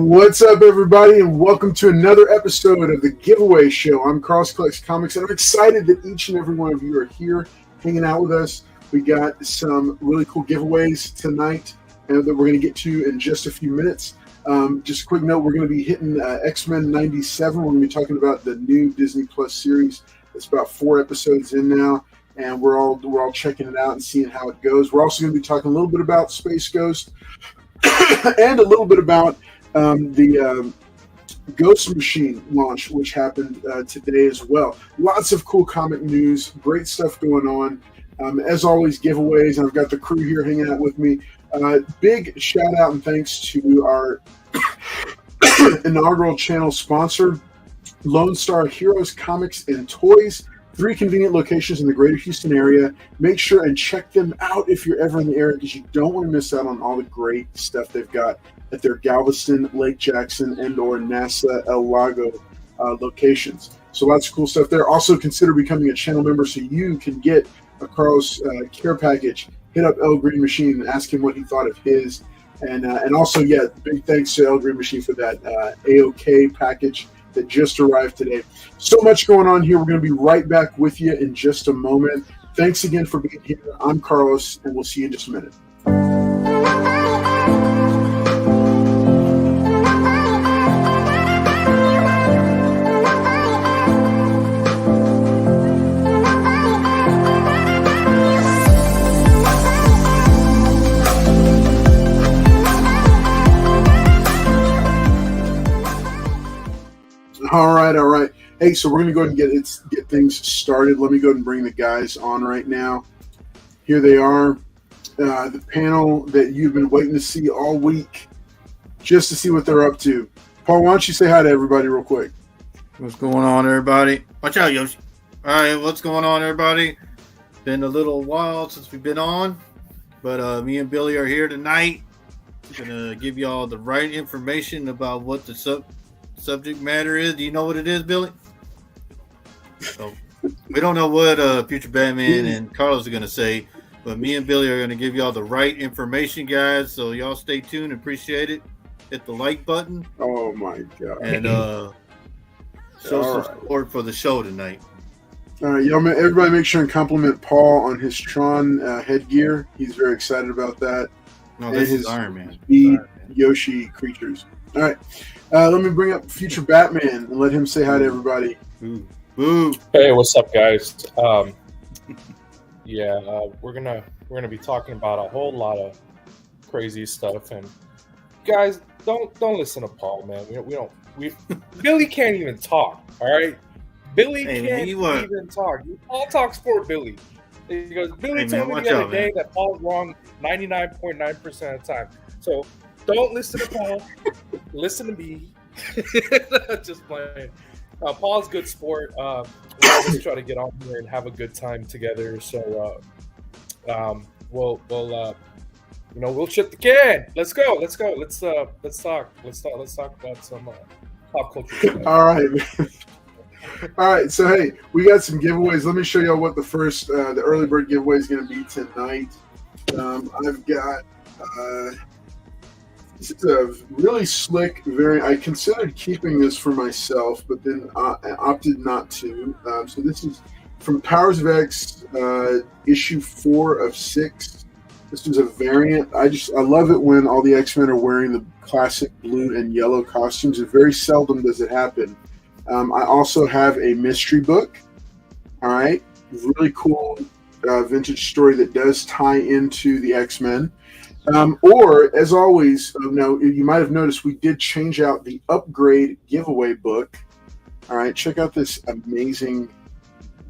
What's up, everybody, and welcome to another episode of the Giveaway Show. I'm Carlos Collects Comics, and I'm excited that each and every one of you are here hanging out with us. We got some really cool giveaways tonight that we're going to get to in just a few minutes. Just a quick note, we're going to be hitting X-Men 97. We're going to be talking about the new Disney Plus series. It's about 4 episodes in now, and we're all checking it out and seeing how it goes. We're also going to be talking a little bit about Space Ghost and a little bit about the Ghost Machine launch, which happened today as well. Lots of cool comic news, great stuff going on. As always, giveaways, and I've got the crew here hanging out with me. Big shout out and thanks to our inaugural channel sponsor, Lone Star Heroes Comics and Toys. 3 convenient locations in the greater Houston area. Make sure and check them out if you're ever in the area, because you don't want to miss out on all the great stuff they've got at their Galveston, Lake Jackson, and or NASA Lago locations. So lots of cool stuff there. Also consider becoming a channel member so you can get a Carl's care package. Hit up El Green Machine and ask him what he thought of his. And also, big thanks to El Green Machine for that AOK package that just arrived today. So much going on here. We're going to be right back with you in just a moment. Thanks again for being here. I'm Carlos, and we'll see you in just a minute. All right. Hey, so we're going to go ahead and get things started. Let me go ahead and bring the guys on right now. Here they are, the panel that you've been waiting to see all week, just to see what they're up to. Paul, why don't you say hi to everybody real quick? What's going on, everybody? Watch out, Yoshi. All right, what's going on, everybody? Been a little while since we've been on, but me and Billy are here tonight. We're going to give you all the right information about what the subject matter is. Do you know what it is, Billy? So, we don't know what future Batman and Carlos are going to say, but me and Billy are going to give y'all the right information, guys. So y'all stay tuned. Appreciate it. Hit the like button. Oh my god! And show some support for the show tonight. All right, y'all. Everybody, make sure and compliment Paul on his Tron headgear. He's very excited about that. No, this is Iron Man. Speed Yoshi creatures. All right. Let me bring up future Batman and let him say hi to everybody. Boo. Hey, what's up, guys? We're gonna be talking about a whole lot of crazy stuff, and guys, don't listen to Paul, man. Billy can't even talk. All right, Billy can't even talk. Paul talks for Billy. He goes, Billy told me the other day that Paul's wrong 99.9% of the time. So don't listen to Paul. Listen to me. Just playing. Paul's good sport. We always try to get on here and have a good time together. So we'll chip the can. Let's go. Let's talk about some pop culture. All right. So hey, we got some giveaways. Let me show y'all what the first the early bird giveaway is going to be tonight. I've got. This is a really slick variant. I considered keeping this for myself, but then I opted not to. So this is from Powers of X, issue 4 of 6. This is a variant. I love it when all the X-Men are wearing the classic blue and yellow costumes. It very seldom does it happen. I also have a mystery book. All right, really cool vintage story that does tie into the X-Men. Or, as always, now you might have noticed we did change out the upgrade giveaway book. All right, check out this amazing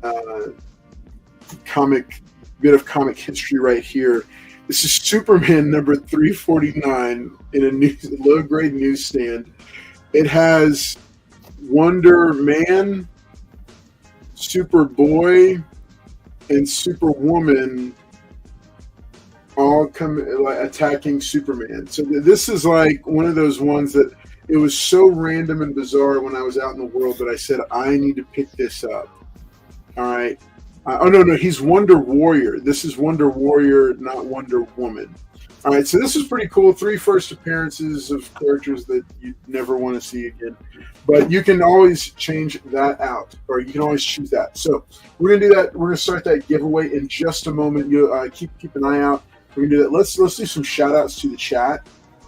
bit of comic history right here. This is Superman number 349 in a low-grade newsstand. It has Wonder Man, Superboy, and Superwoman all come attacking Superman. So this is like one of those ones that it was so random and bizarre when I was out in the world that I said, I need to pick this up. All right. No, he's Wonder Warrior. This is Wonder Warrior, not Wonder Woman. All right, so this is pretty cool. 3 first appearances of characters that you never want to see again. But you can always change that out, or you can always choose that. So we're going to do that. We're going to start that giveaway in just a moment. You keep an eye out. We're going to do that. Let's do some shout-outs to the chat.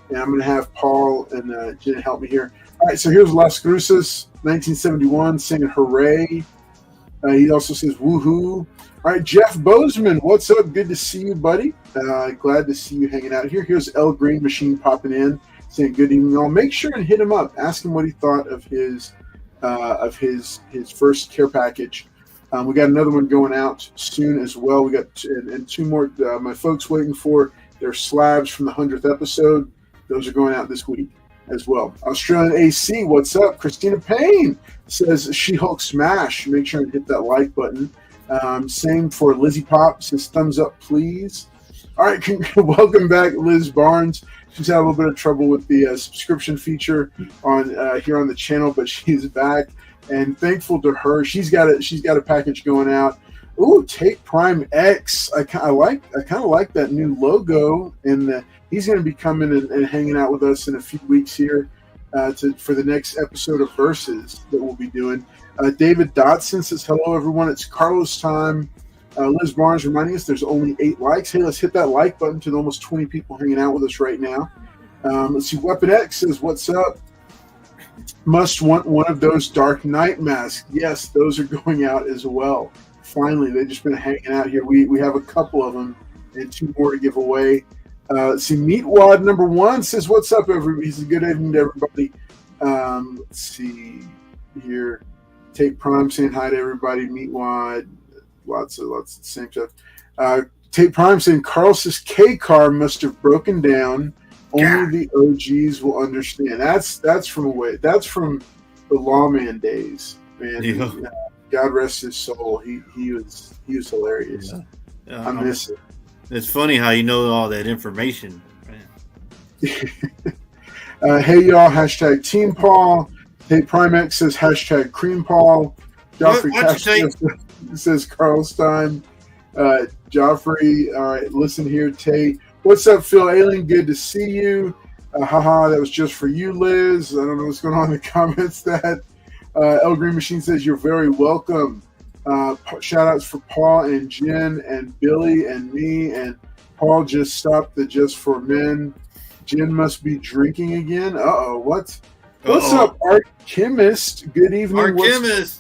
And I'm going to have Paul and Jen help me here. All right, so here's Las Cruces, 1971, saying hooray. He also says woohoo. All right, Jeff Bozeman, what's up? Good to see you, buddy. Glad to see you hanging out here. Here's L Green Machine popping in, saying good evening all. Make sure and hit him up. Ask him what he thought of his first care package. We got another one going out soon as well. We got 2 more. My folks waiting for their slabs from the 100th episode. Those are going out this week as well. Australian AC, what's up? Christina Payne says She-Hulk smash. Make sure and hit that like button. Same for Lizzie Pop, says thumbs up, please. All right, welcome back, Liz Barnes. She's had a little bit of trouble with the subscription feature on here on the channel, but she's back, and thankful to her. She's got a package going out. Ooh, Tate Prime X. I kind of like that new logo, and he's going to be coming and hanging out with us in a few weeks here for the next episode of Versus that we'll be doing. David Dotson says, hello, everyone. It's Carlos time. Liz Barnes reminding us there's only 8 likes. Hey, let's hit that like button to the almost 20 people hanging out with us right now. Let's see. Weapon X says, what's up? Must want one of those Dark Knight masks. Yes, those are going out as well. Finally, they've just been hanging out here. We have a couple of them and 2 more to give away. Let's see. Meatwad number 1 says, what's up, everybody? He's a good evening to everybody. Let's see here. Tate Prime saying hi to everybody. Meatwad. Lots of the same stuff. Tate Prime saying Carlos's K car must have broken down. Only the OGs will understand. That's from the Lawman days, man. Yeah. God rest his soul. He was hilarious. Yeah. I miss it. It's funny how you know all that information. Hey y'all, hashtag Team Paul. Hey Primex says hashtag Cream Paul. Joffrey Castro says Carl's time. Joffrey, all right, listen here, Tate. What's up, Phil Alien? Good to see you. Haha, that was just for you, Liz. I don't know what's going on in the comments. That El Green Machine says you're very welcome. Shout outs for Paul and Jen and Billy and me. And Paul just stopped the Just for Men. Jen must be drinking again. What's up, Art Chemist? Good evening. Art Chemist.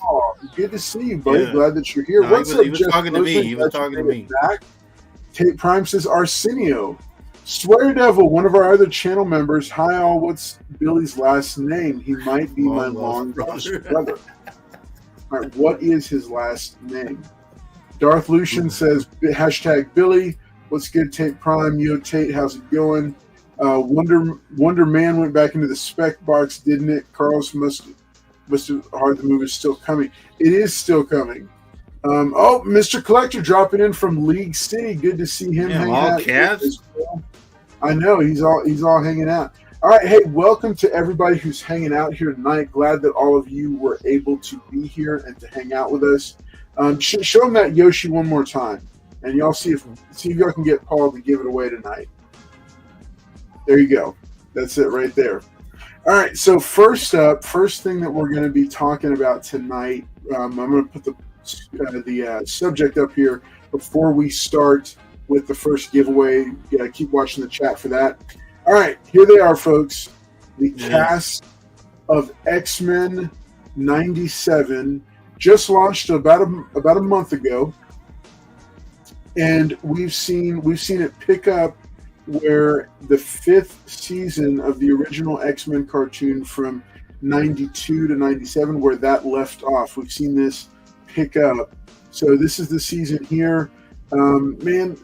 Good to see you, buddy. Yeah. Glad that you're here. No, he was talking to me. He was talking to me. Back. Tate Prime says Arsenio. Swear Devil, one of our other channel members. Hi all. What's Billy's last name? He might be my long lost brother. All right, what is his last name? Darth Lucian says hashtag Billy. What's good, Tate Prime? Yo, Tate, how's it going? Wonder Man went back into the spec box, didn't it? Carlos must have heard the movie is still coming. It is still coming. Mr. Collector dropping in from League City. Good to see him hanging out. Well. I know he's all hanging out. All right, hey, welcome to everybody who's hanging out here tonight. Glad that all of you were able to be here and to hang out with us. Show them that Yoshi one more time, and y'all see if y'all can get Paul to give it away tonight. There you go. That's it right there. All right, so first thing that we're going to be talking about tonight, I'm going to put the subject up here before we start with the first giveaway. Yeah, keep watching the chat for that. All right, here they are, folks. The cast of X-Men 97 just launched about a month ago, and we've seen it pick up where the 5th season of the original X-Men cartoon from 92 to 97, where that left off. We've seen this pick up. So this is the season here. Man,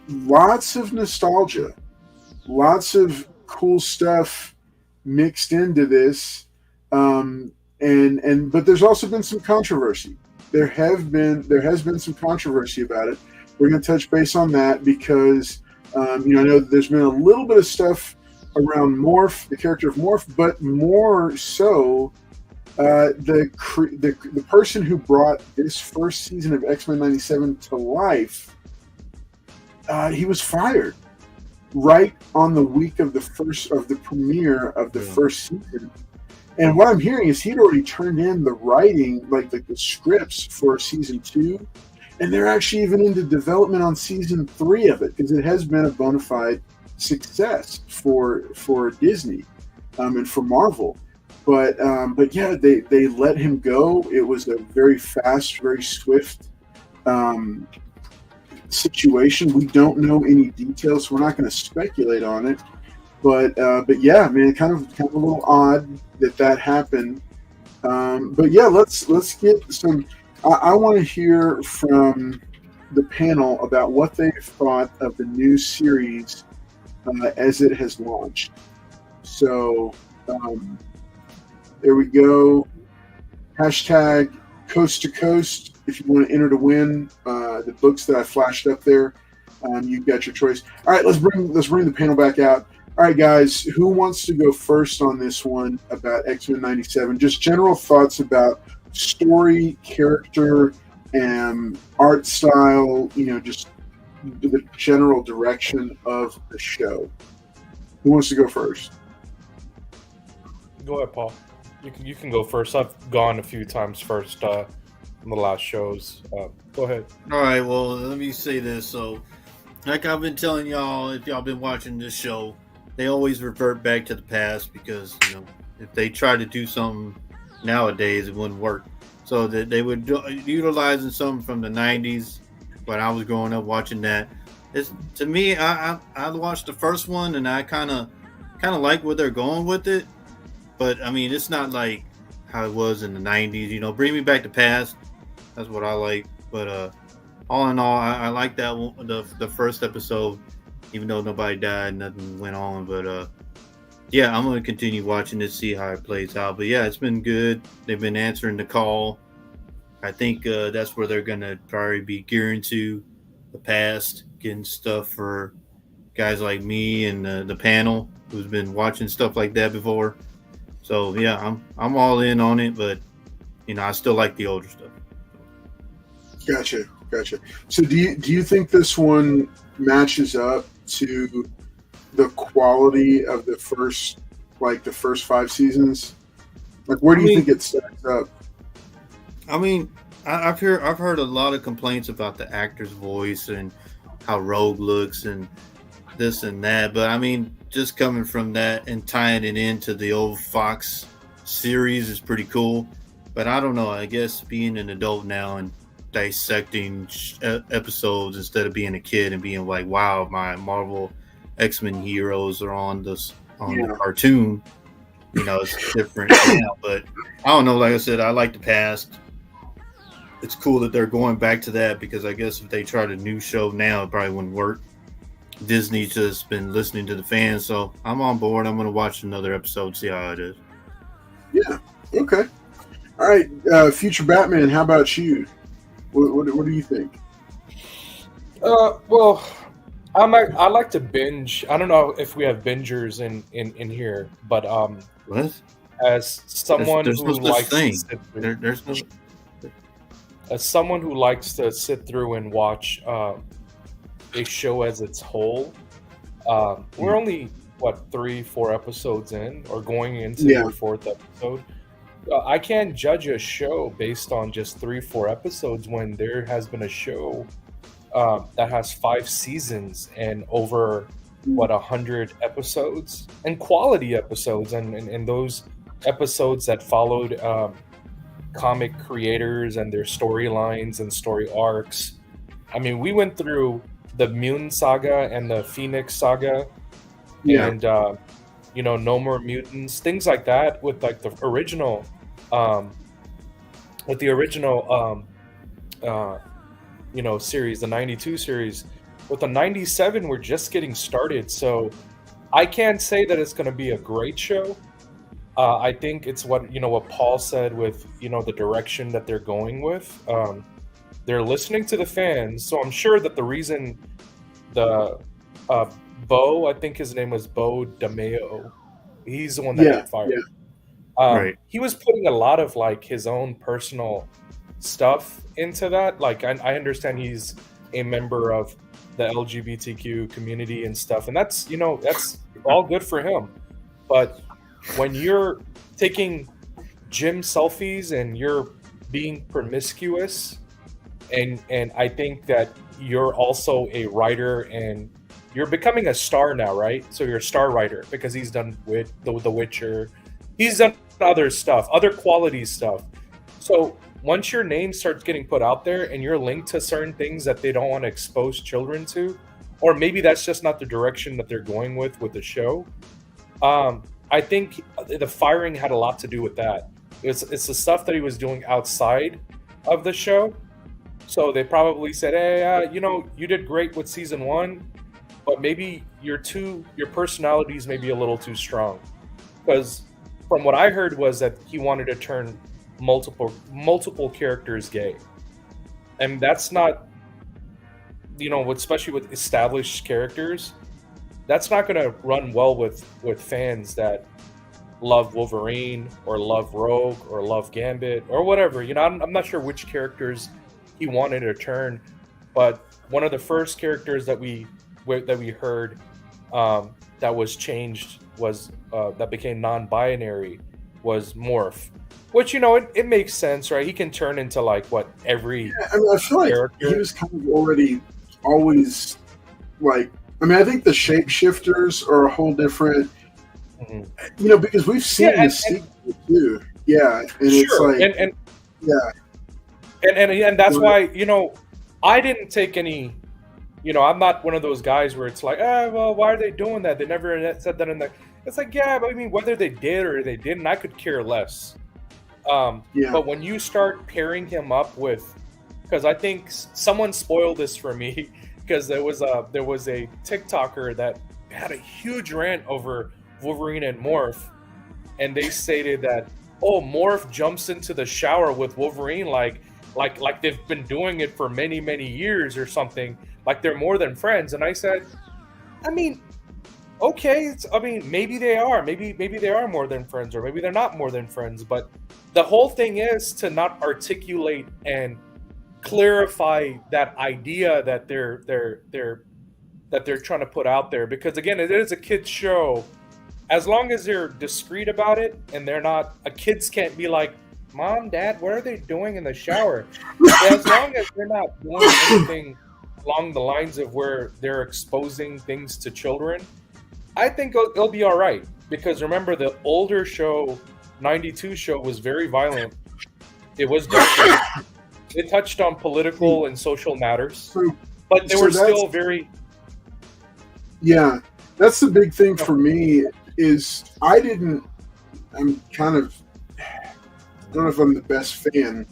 lots of nostalgia. Lots of cool stuff mixed into this. But there's also been some controversy. There has been some controversy about it. We're going to touch base on that because I know that there's been a little bit of stuff around Morph, the character of Morph, but more so, the person who brought this first season of X-Men 97 to life, he was fired. right on the week of the premiere of the first season. And what I'm hearing is he'd already turned in the writing, like the scripts for season 2, and they're actually even into development on season 3 of it, because it has been a bona fide success for Disney and for Marvel. But yeah, they let him go. It was a very fast, very swift situation. We don't know any details, so we're not going to speculate on it. But yeah, man, kind of a little odd that happened. But yeah, let's get some. I want to hear from the panel about what they thought of the new series as it has launched. So there we go. Hashtag Coast to Coast. If you want to enter to win the books that I flashed up there, you've got your choice. All right, let's bring the panel back out. All right, guys, who wants to go first on this one about X-Men 97? Just general thoughts about story, character, and art style, just the general direction of the show. Who wants to go first? Go ahead, Paul. You can go first. I've gone a few times first in the last shows. Go ahead. All right, well, let me say this. So, like I've been telling y'all, if y'all been watching this show, they always revert back to the past because, if they try to do something nowadays, it wouldn't work. So that they would utilizing something from the 90s when I was growing up watching that. To me, I watched the first one and I kind of like where they're going with it. But, I mean, it's not like how it was in the 90s. Bring me back to past. That's what I like. But all in all, I like that one, the first episode. Even though nobody died, nothing went on. But, yeah, I'm going to continue watching this, see how it plays out. But, yeah, it's been good. They've been answering the call. I think that's where they're going to probably be gearing to the past, getting stuff for guys like me and the panel who's been watching stuff like that before. So, yeah, I'm all in on it. But, I still like the older stuff. Gotcha. So do you think this one matches up to the quality of the first 5 seasons? Like, where do you think it stacks up? I mean, I've heard a lot of complaints about the actor's voice and how Rogue looks and this and that. But I mean, just coming from that and tying it into the old Fox series is pretty cool. But I don't know. I guess being an adult now and dissecting episodes instead of being a kid and being like, wow, my Marvel X-Men heroes are on the cartoon, it's different now. But I don't know, like I said, I like the past. It's cool that they're going back to that because I guess if they tried a new show now, it probably wouldn't work. Disney's just been listening to the fans, so I'm on board. I'm going to watch another episode, see how it is. Yeah, okay. All right, future Batman, how about you? What do you think? Well, I like to binge. I don't know if we have bingers in here, but what? As someone there's who no likes thing. to sit through, There's no. as someone who likes to sit through and watch a show as its whole, we're only 3-4 episodes in, or going into the 4th episode. I can't judge a show based on just 3-4 episodes when there has been a show that has 5 seasons and over 100 episodes and quality episodes and those episodes that followed comic creators and their storylines and story arcs. I mean, we went through the Mutant Saga and the Phoenix Saga and No More Mutants, things like that with like the original series, the 92 series. With the 97, we're just getting started, so I can't say that it's going to be a great show. I think it's what Paul said with the direction that they're going with. They're listening to the fans, so I'm sure that the reason the Bo, I think his name was Bo DeMeo, he's the one that got fired. Right. He was putting a lot of like his own personal stuff into that. Like I understand he's a member of the LGBTQ community and stuff, and that's all good for him. But when you're taking gym selfies and you're being promiscuous, and I think that you're also a writer and you're becoming a star now, right? So you're a star writer because he's done with The Witcher, he's done other stuff, other quality stuff. So once your name starts getting put out there and you're linked to certain things that they don't want to expose children to, or maybe that's just not the direction that they're going with the show, I think the firing had a lot to do with that. It's the stuff that he was doing outside of the show. So they probably said, hey, you did great with season 1, but maybe your personalities may be a little too strong. Because from what I heard was that he wanted to turn multiple characters gay. And that's not, especially with established characters, that's not going to run well with fans that love Wolverine or love Rogue or love Gambit or whatever. I'm not sure which characters he wanted to turn, but one of the first characters that we heard that was changed was that became non-binary was Morph, which it makes sense, right? He can turn into every. Yeah, I feel like character. He was kind of always like. I think the shapeshifters are a whole different. Mm-hmm. Because we've seen the sequel too. Yeah, and sure. It's and yeah. And that's why, I didn't take any, I'm not one of those guys where it's like, well, why are they doing that? They never said that in the, it's like, yeah, but whether they did or they didn't, I could care less. But when you start pairing him up with, because I think someone spoiled this for me, because there was a TikToker that had a huge rant over Wolverine and Morph, and they stated that, Morph jumps into the shower with Wolverine like they've been doing it for many, many years or something, like they're more than friends. And I said, okay, maybe they are, maybe they are more than friends, or maybe they're not more than friends. But the whole thing is to not articulate and clarify that idea that they're trying to put out there, because again, it is a kids show. As long as they're discreet about it and they're not, kids can't be like, Mom, Dad, what are they doing in the shower? As long as they're not doing anything along the lines of where they're exposing things to children, I think it'll be all right. Because remember, the older show, 92 show, was very violent. It was dark. It touched on political and social matters, but they were still very... Yeah, that's the big thing for me is I don't know if I'm the best fan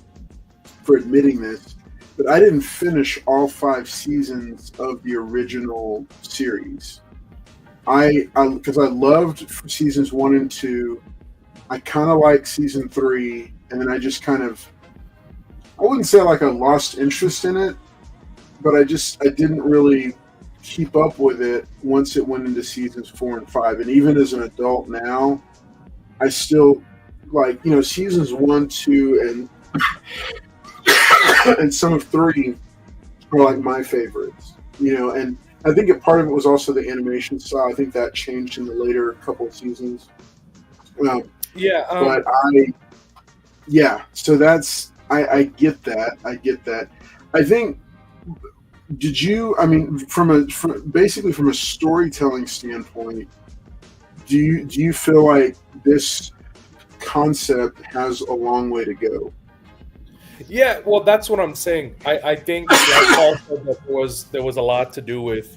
for admitting this, but I didn't finish all 5 seasons of the original series. Because I loved seasons 1 and 2. I kind of liked season 3, and then I just kind of, I wouldn't say I lost interest in it, but I didn't really keep up with it once it went into seasons 4 and 5. And even as an adult now, I still seasons 1, 2, and some of 3 are my favorites. And I think part of it was also the animation style. I think that changed in the later couple of seasons. So that's I get that. I think. Did you? From basically a storytelling standpoint, do you feel like this concept has a long way to go? Yeah, well, that's what I'm saying. I think also that there was a lot to do with,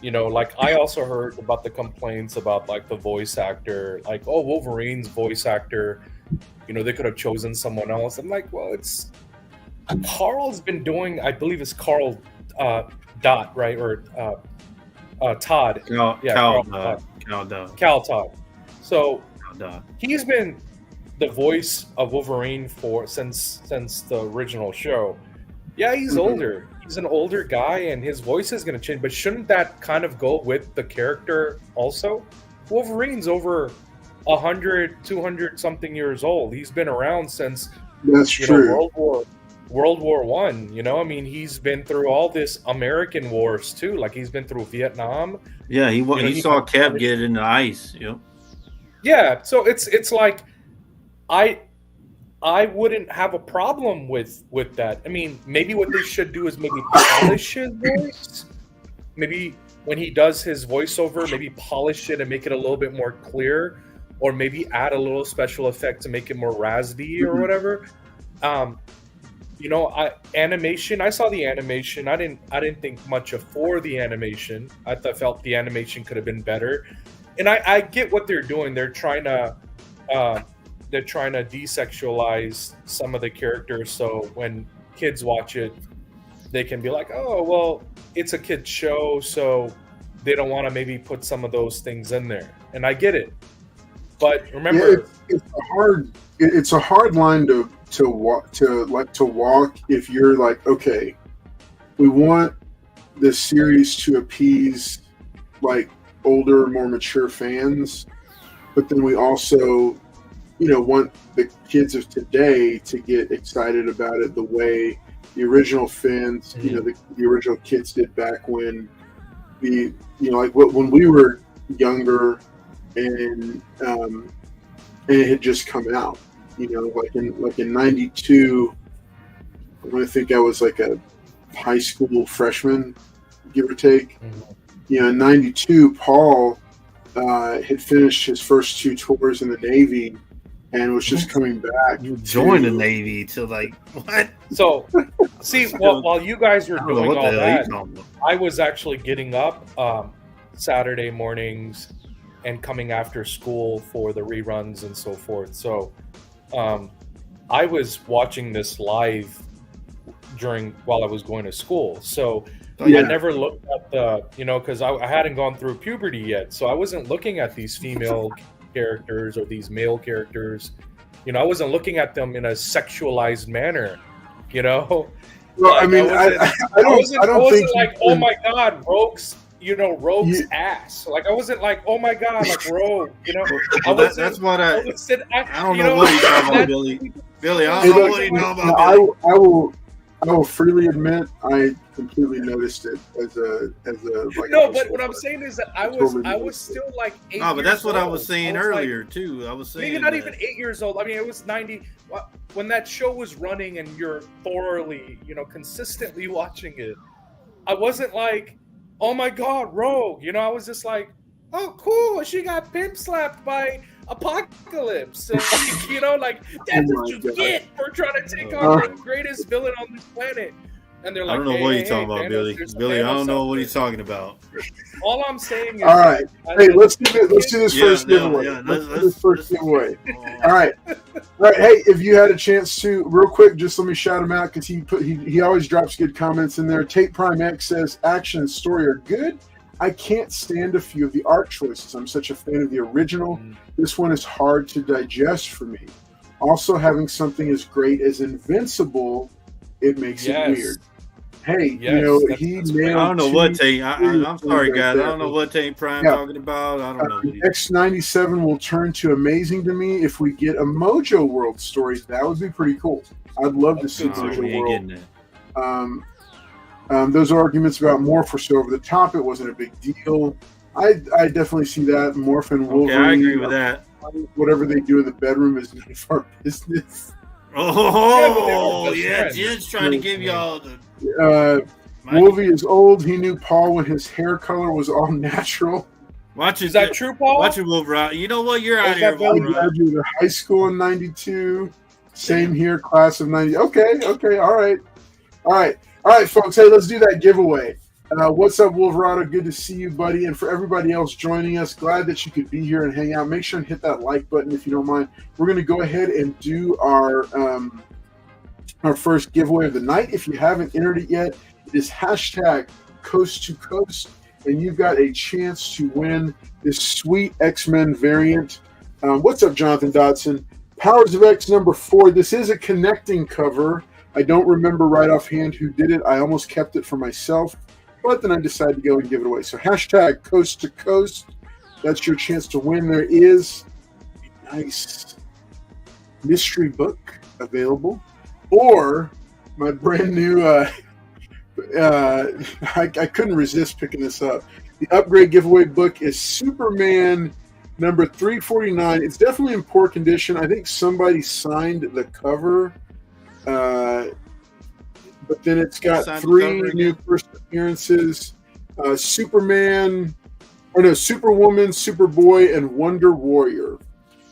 I also heard about the complaints about the voice actor, Wolverine's voice actor, they could have chosen someone else. I'm like, well, it's Carl's been doing, I believe it's Carl Dot, right? Or Todd. Cal Todd. So he's been the voice of Wolverine since the original show. Yeah, he's older. He's an older guy, and his voice is going to change. But shouldn't that kind of go with the character also? Wolverine's over 100, 200 something years old. He's been around since That's true. World War One. You know, I mean, he's been through all this American wars too. Like he's been through Vietnam. Yeah, he he saw Kev get in the ice. You know? Yeah, so it's like I wouldn't have a problem with that. I mean, maybe what they should do is maybe polish his voice. Maybe when he does his voiceover, maybe polish it and make it a little bit more clear, or maybe add a little special effect to make it more raspy or whatever. You know, animation. I saw the animation. I didn't think much of for the animation. I felt the animation could have been better, and I get what they're doing. They're trying to desexualize some of the characters, so when kids watch it, they can be like, oh, well, it's a kid's show, so they don't want to maybe put some of those things in there. And I get it. But remember, it's a hard line to walk if you're like, okay, we want this series to appease like older, more mature fans, but then we also, you know, want the kids of today to get excited about it the way the original fans, you know, the original kids did back when when we were younger and it had just come out, you know, like in 92, I think I was like a high school freshman, give or take. You know, in 92, Paul had finished his first 2 tours in the Navy and was just coming back. You joined the Navy to like what? So, see, while you guys were doing all that, I was actually getting up Saturday mornings and coming after school for the reruns and so forth. So, I was watching this live while I was going to school. So, I never looked at because I hadn't gone through puberty yet. So I wasn't looking at these female characters or these male characters. You know, I wasn't looking at them in a sexualized manner, you know? Well, like, I mean, I don't think like, oh my God, Rogue's ass. Like, I wasn't like, oh my God, like Rogue, you know? That's what I don't know what you're talking about, Billy. Billy, I don't know what you're talking about. I will freely admit I completely noticed it as a like. No, but what I'm saying is that I was still like 8 years old. No, but that's what I was saying earlier too. I was saying maybe not even 8 years old. I mean, it was 90 when that show was running, and you're thoroughly, consistently watching it. I wasn't like, oh my God, Rogue. I was just like, oh, cool. She got pimp slapped by Apocalypse. And, that's what you get for trying to take on the greatest villain on this planet. And they're like, I don't know what you're talking about, Billy. Billy, I don't know what he's talking about. All I'm saying is, all right. Hey, let's do this first giveaway. Let's do this first giveaway. All right. Hey, if you had a chance to, real quick, just let me shout him out because he always drops good comments in there. Tate Prime X says action and story are good. I can't stand a few of the art choices. I'm such a fan of the original. This one is hard to digest for me. Also, having something as great as Invincible, it makes it weird. Hey, he nailed. I don't know what Tate. I'm sorry, guys. I don't know what Tate Prime talking about. I don't know. X97 will turn to amazing to me if we get a Mojo World story. That would be pretty cool. I'd love to see Mojo World. Those arguments about Morph were so over the top. It wasn't a big deal. I definitely see that. Morph and Wolverine. Okay, I agree with that. Whatever they do in the bedroom is none of our business. Oh, yeah. Jen's trying to give y'all the... Wolvie is old. He knew Paul when his hair color was all natural. Is that true, Paul? Watch it, Wolverine. You know what? You're out here, Wolverine. I graduated high school in 92. Same here, class of 90. Okay. All right, folks. Hey, let's do that giveaway. What's up, Wolverado? Good to see you, buddy. And for everybody else joining us, glad that you could be here and hang out. Make sure and hit that like button if you don't mind. We're going to go ahead and do our first giveaway of the night. If you haven't entered it yet, it is hashtag Coast to Coast, and you've got a chance to win this sweet X-Men variant. What's up, Jonathan Dodson? Powers of X number 4. This is a connecting cover. I don't remember right offhand who did it. I almost kept it for myself, but then I decided to go and give it away. So hashtag Coast to Coast. That's your chance to win. There is a nice mystery book available, or my brand new. I couldn't resist picking this up. The upgrade giveaway book is Superman number 349. It's definitely in poor condition. I think somebody signed the cover, but then it's got three new first appearances: Superman, Superwoman, Superboy, and Wonder Warrior.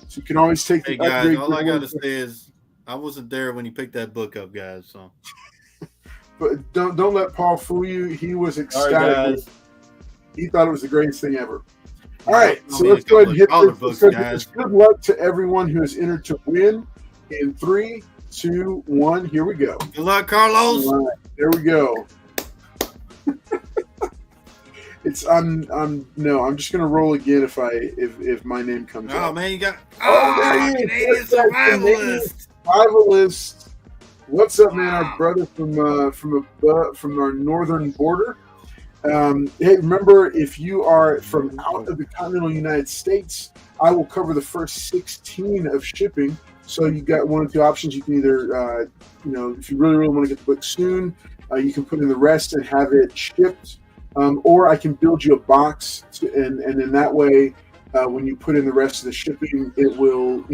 So you can always take the upgrade. All I gotta say is I wasn't there when you picked that book up, guys. So, but don't let Paul fool you. He was ecstatic. Right, he thought it was the greatest thing ever. All right, so let's go ahead and hit this. Good luck to everyone who has entered to win. In 3, 2, 1, here we go. Good luck, Carlos. All right, there we go. I'm just gonna roll again if my name comes up. Oh man, you got Canadian Survivalist. Survivalist. What's up, man? Our brother from our northern border. Hey, remember, if you are from out of the continental United States, I will cover the first 16 of shipping. So you got one of two options. You can either, if you really want to get the book soon, you can put in the rest and have it shipped. Or I can build you a box, and in that way, when you put in the rest of the shipping, it will,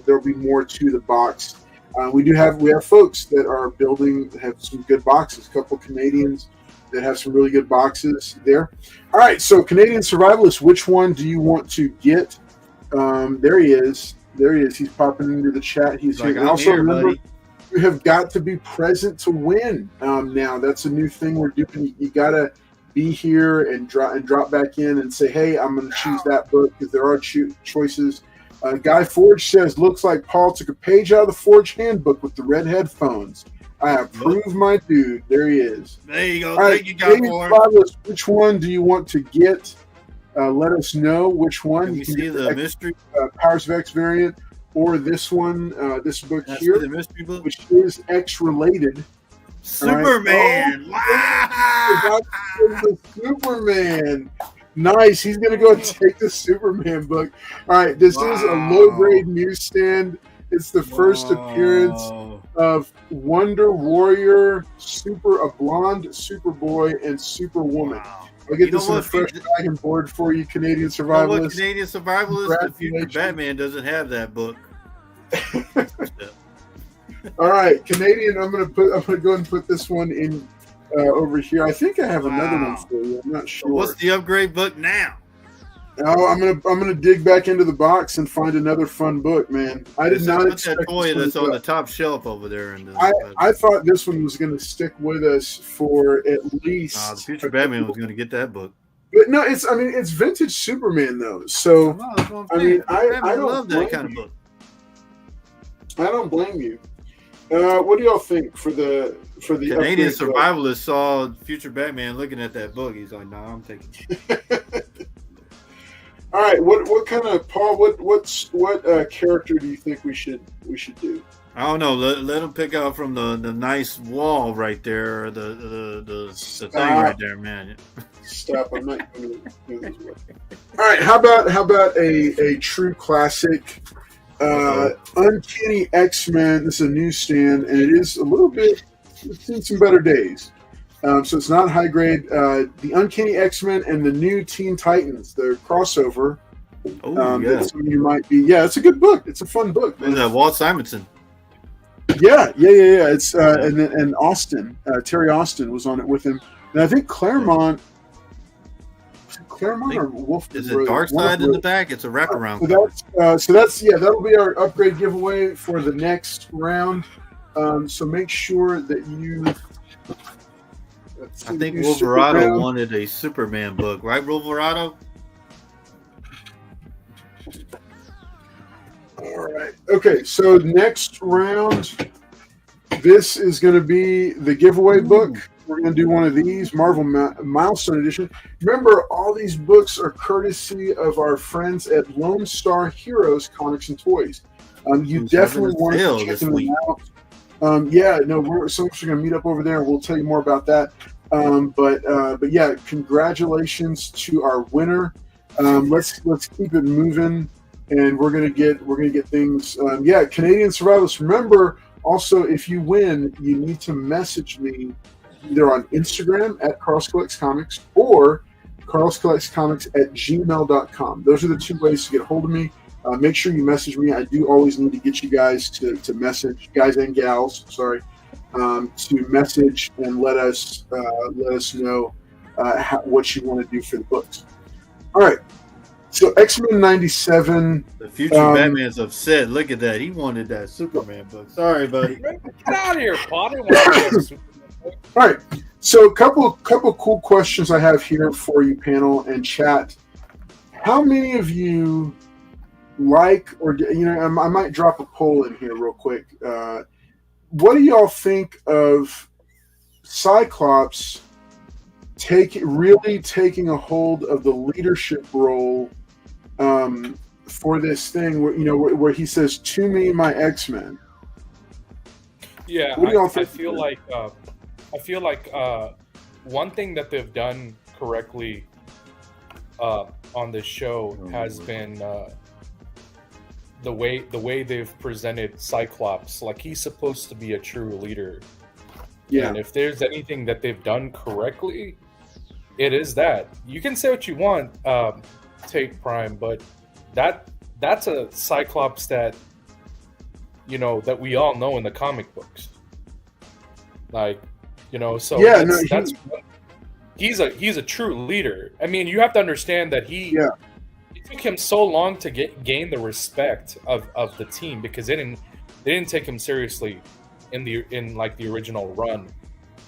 there'll be more to the box. We have folks that are have some good boxes. A couple of Canadians that have some really good boxes there. All right, so Canadian Survivalist, which one do you want to get? There he is. He's popping into the chat. He's here. And also remember, you have got to be present to win. Now that's a new thing we're doing. You got to be here and drop back in and say, hey, I'm going to choose that book, because there are choices. Guy Forge says, looks like Paul took a page out of the Forge handbook with the red headphones. I approve, my dude. There he is. There you go. All right, thank you, Guy Forge. Which one do you want to get? Let us know which one. Can you can see the mystery Powers of X variant, or this one, this book here, the mystery book, which is X-related. Superman. Right. Wow. The Superman. Nice. He's going to go and take the Superman book. All right. This is a low-grade newsstand. It's the first appearance of Wonder Warrior, a blonde Superboy, and Superwoman. Wow. I'll get this in a fresh dragon board for you, Canadian Survivalist. Canadian Survivalist, the future Batman doesn't have that book. All right, Canadian. I'm gonna go ahead and put this one in over here. I think I have another one for you. I'm not sure. So what's the upgrade book now? Oh, I'm gonna dig back into the box and find another fun book, man. I did not expect that toy that's on the top shelf over there. I thought this one was going to stick with us for at least. The future Batman was going to get that book. But no, it's vintage Superman though. So I don't love that kind of book. I don't blame you. What do y'all think for the Canadian Survivalist saw future Batman looking at that book? He's like, "Nah, I'm taking it." All right, what kind of Paul? What character do you think we should do? I don't know. Let him pick out from the nice wall right there, the thing right there, man. Stop! I'm not going to do this one. All right, how about a true classic, Uncanny X-Men? This is a newsstand, and it is a little bit. It's seen some better days. So it's not high grade. The Uncanny X-Men and the new Teen Titans, their crossover. Oh, yeah. That some of you might be. Yeah, it's a good book. It's a fun book. Walt Simonson. Yeah. It's and Austin, Terry Austin was on it with him, and I think Claremont or Wolf. Is it Dark Side in the back? It's a wraparound. So that's that'll be our upgrade giveaway for the next round. So make sure that you. I think Wolverado wanted a Superman book, right, Wolverado? All right. Okay, so next round, this is going to be the giveaway book. We're going to do one of these, Marvel Milestone Edition. Remember, all these books are courtesy of our friends at Lone Star Heroes Comics and Toys. You definitely want to check them out. We're going to meet up over there, and we'll tell you more about that. But yeah, congratulations to our winner. Let's keep it moving, and we're gonna get things. Canadian Survivalists. Remember, Also, if you win, you need to message me either on Instagram at CarlsCollectsComics or CarlsCollectsComics@gmail.com. Those are the two ways to get a hold of me. Make sure you message me. I do always need to get you guys to message, guys and gals, sorry, to message and let us know what you want to do for the books. All right. So X-Men 97. The future Batman's upset. Look at that. He wanted that Superman book. Sorry, buddy. Get out of here, Potter. All right. So a couple cool questions I have here for you, panel and chat. How many of you like, or I might drop a poll in here real quick. What do y'all think of Cyclops really taking a hold of the leadership role for this thing, where he says, "To me, my X-Men"? Yeah, what do y'all think? I feel like one thing that they've done correctly on this show has been the way they've presented Cyclops. Like, he's supposed to be a true leader. Yeah. And if there's anything that they've done correctly, it is that. You can say what you want, Tate Prime, but that's a Cyclops that that we all know in the comic books. Like, so yeah, he's a true leader. I mean, you have to understand that it took him so long to gain the respect of the team, because they didn't take him seriously in the original run.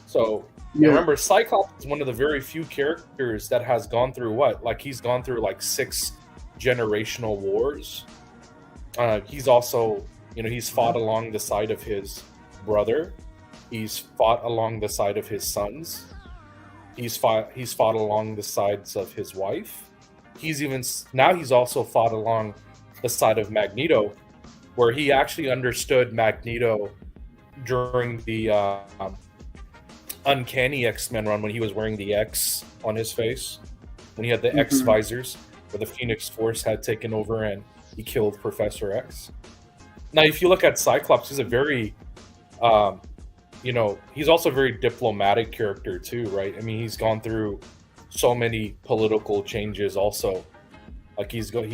So remember, Cyclops is one of the very few characters that has gone through he's gone through 6 generational wars. He's also he's fought along the side of his brother. He's fought along the side of his sons. He's fought along the sides of his wife. He's also fought along the side of Magneto, where he actually understood Magneto during the Uncanny X-Men run, when he was wearing the X on his face, when he had the X visors, where the Phoenix Force had taken over and he killed Professor X. Now, if you look at Cyclops, he's a very he's also a very diplomatic character too, right? I mean, he's gone through so many political changes also. Like, he's gone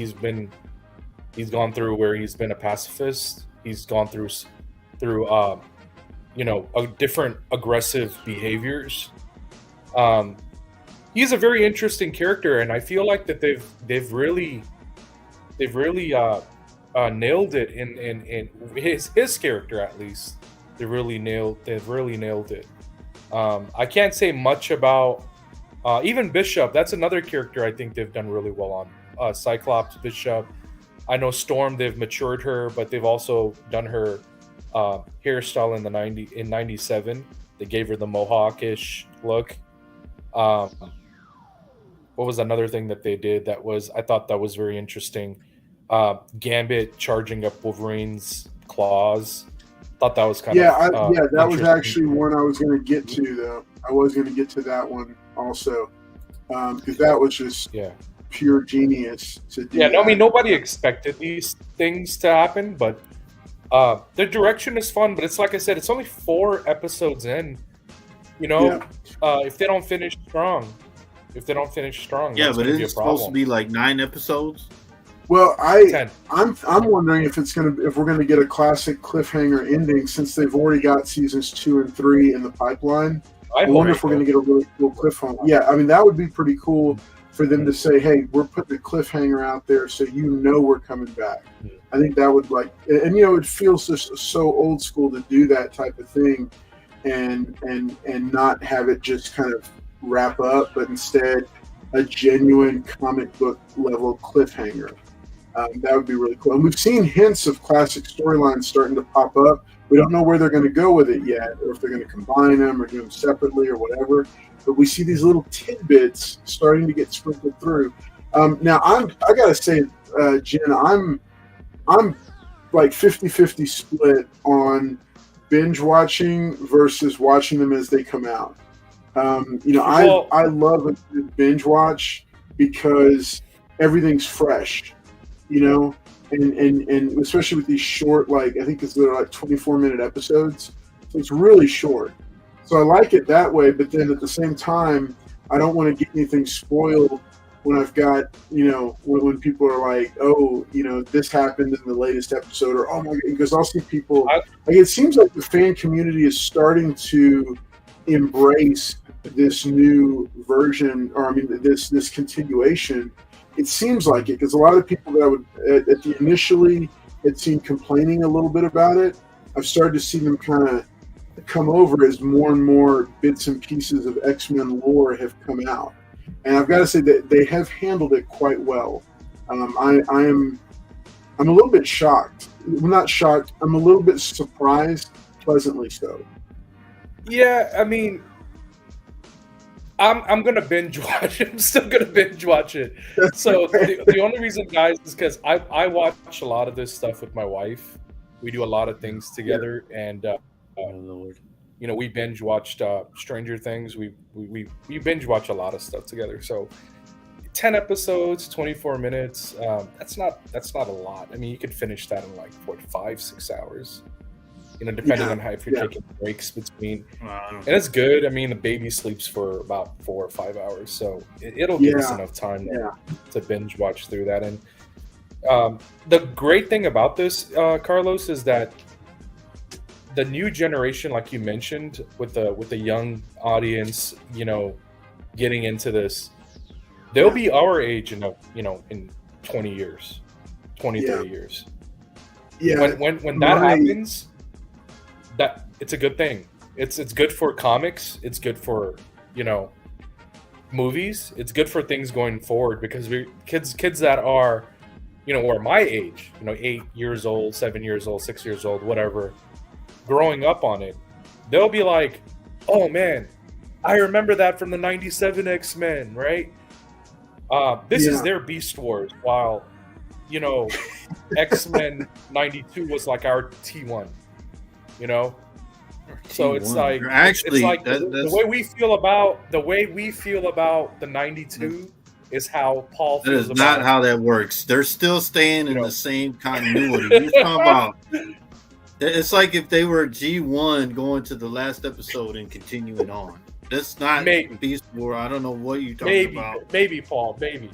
through where he's been a pacifist. He's gone through different aggressive behaviors. He's a very interesting character, and I feel like that they've really nailed it in his character, at least. They've really nailed it. I can't say much about even Bishop. That's another character I think they've done really well on. Cyclops, Bishop. I know Storm, they've matured her, but they've also done her hairstyle in 97. They gave her the mohawk-ish look. What was another thing that they did I thought that was very interesting? Gambit charging up Wolverine's claws. Thought that was kind of that was actually one I was going to get to, though. I was going to get to that one also, because that was just pure genius to do. I mean, nobody expected these things to happen, but the direction is fun. But it's like I said, it's only 4 episodes in. If they don't finish strong, but it's supposed to be 9 episodes. Well, I'm wondering if we're gonna get a classic cliffhanger ending, since they've already got seasons 2 and 3 in the pipeline. I wonder if we're gonna get a really cool cliffhanger. Yeah, I mean, that would be pretty cool for them to say, "Hey, we're putting a cliffhanger out there, so we're coming back." I think that would it feels just so old school to do that type of thing, and not have it just kind of wrap up, but instead a genuine comic book level cliffhanger. That would be really cool. And we've seen hints of classic storylines starting to pop up. We don't know where they're going to go with it yet, or if they're going to combine them or do them separately or whatever. But we see these little tidbits starting to get sprinkled through. Now, I got to say, Jen, I'm 50-50 split on binge watching versus watching them as they come out. I love a good binge watch because everything's fresh. and especially with these short, like I think they're like 24-minute episodes, so it's really short. So I like it that way, but then at the same time, I don't want to get anything spoiled when I've got, when people are like, oh, this happened in the latest episode, or oh my God, because I'll see people, like it seems like the fan community is starting to embrace this new version, or this continuation. It seems like it, because a lot of people that I would at the initially had seen complaining a little bit about it, I've started to see them kind of come over as more and more bits and pieces of X-Men lore have come out, and I've got to say that they have handled it quite well. I'm a little bit shocked. I'm not shocked. I'm a little bit surprised, pleasantly so. Yeah, I mean, I'm gonna binge watch it. I'm still gonna binge watch it. So the only reason, guys, is because I watch a lot of this stuff with my wife. We do a lot of things together, and we binge watched Stranger Things. We binge watch a lot of stuff together. So 10 episodes, 24 minutes. That's not a lot. I mean, you could finish that in like 5-6 hours. Depending on how, if you're taking breaks between, and it's good. I mean, the baby sleeps for about 4 or 5 hours, so it'll give us enough time to binge watch through that. And the great thing about this, Carlos, is that the new generation, like you mentioned, with the young audience, getting into this, they'll be our age in 20 years, 30 years. Yeah. When that happens, that it's a good thing. It's good for comics. It's good for movies. It's good for things going forward, because kids that are or my age, 8 years old, 7 years old, 6 years old, whatever, growing up on it, they'll be like, oh man, I remember that from the 97 X-Men, right? This is their Beast Wars, while X-Men 92 was like our T1, so it's like, actually, it's like the way we feel about the 92 is how Paul feels. That is not how that works. They're still staying in the same continuity. You're talking about, it's like if they were G1 going to the last episode and continuing on. That's not Beast War. I don't know what you're talking about. Maybe, Paul. Maybe.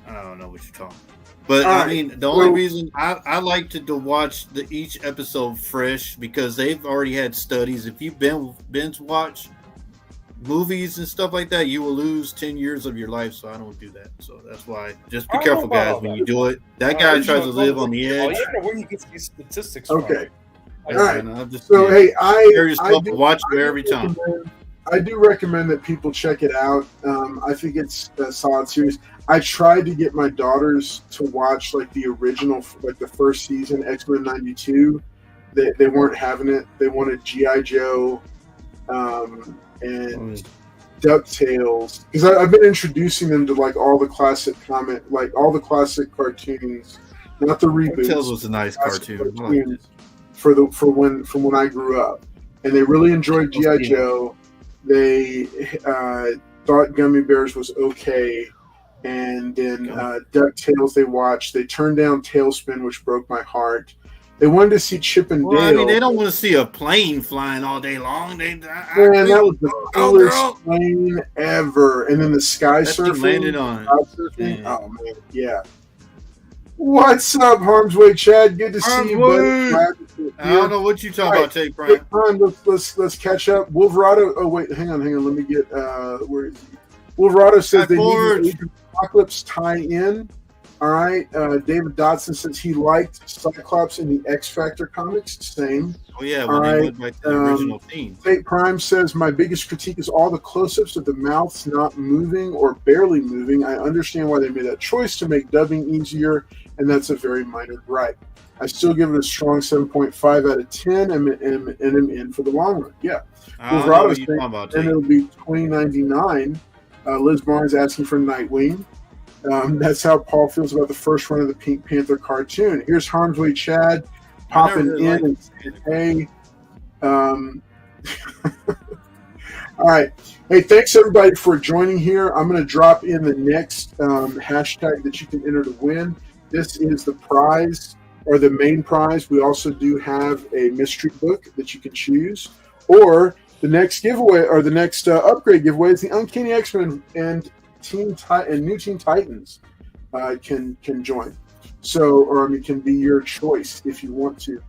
I don't know what you're talking about. But I mean, the only reason I like to watch each episode fresh, because they've already had studies. If you binge watch movies and stuff like that, you will lose 10 years of your life. So I don't do that. So that's why, just be careful, guys, when you do it. That guy tries to live on the edge. I don't know where you get these statistics from. Okay. All right. So hey, I do watch it every time. I do recommend that people check it out. I think it's a solid series. I tried to get my daughters to watch like the original, like the first season, X-Men 92. They weren't having it. They wanted G.I. Joe and DuckTales, because I've been introducing them to like all the classic all the classic cartoons, not the reboots. DuckTales was a nice cartoon from when I grew up, and they really enjoyed G.I. Joe. They thought Gummy Bears was okay, and then DuckTales they watched. They turned down Tailspin, which broke my heart. They wanted to see Chip and Dale. Well, I mean, they don't want to see a plane flying all day long. Man, that was the coolest plane ever. And then the sky surfing. Landed on it. Oh man, yeah. What's up, Harm's Way, Chad? Good to see you, buddy. I don't know what you talking about, Take Prime. Let's catch up. Wolverado. Oh wait, hang on. Let me get where is he? Wolverado says they need an Apocalypse tie-in. All right. David Dodson says he liked Cyclops in the X Factor comics. Same. Oh yeah. Well, they went back to the original theme. Tate Prime says my biggest critique is all the close-ups of the mouths not moving or barely moving. I understand why they made that choice to make dubbing easier, and that's a very minor gripe. I still give it a strong 7.5 out of 10, and am in for the long run. Yeah. Wolverado saying, and it'll be $20.99. Liz Barnes asking for Nightwing. That's how Paul feels about the first run of the Pink Panther cartoon. Here's Harm's Way Chad popping in and saying, hey. All right. Hey, thanks everybody for joining here. I'm going to drop in the next hashtag that you can enter to win. This is the prize, or the main prize. We also do have a mystery book that you can choose, or the next giveaway, or the next upgrade giveaway, is the Uncanny X-Men and New Teen Titans can join. So, or it can be your choice if you want to.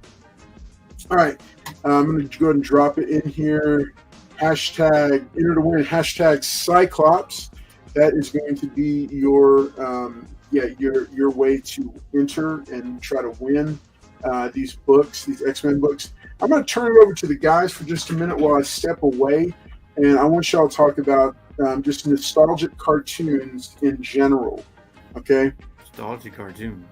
All right, I'm going to go ahead and drop it in here. Hashtag enter to win. Hashtag Cyclops. That is going to be your way to enter and try to win these books, these X-Men books. I'm going to turn it over to the guys for just a minute while I step away, and I want y'all to talk about just nostalgic cartoons in general. Okay? Nostalgic cartoons.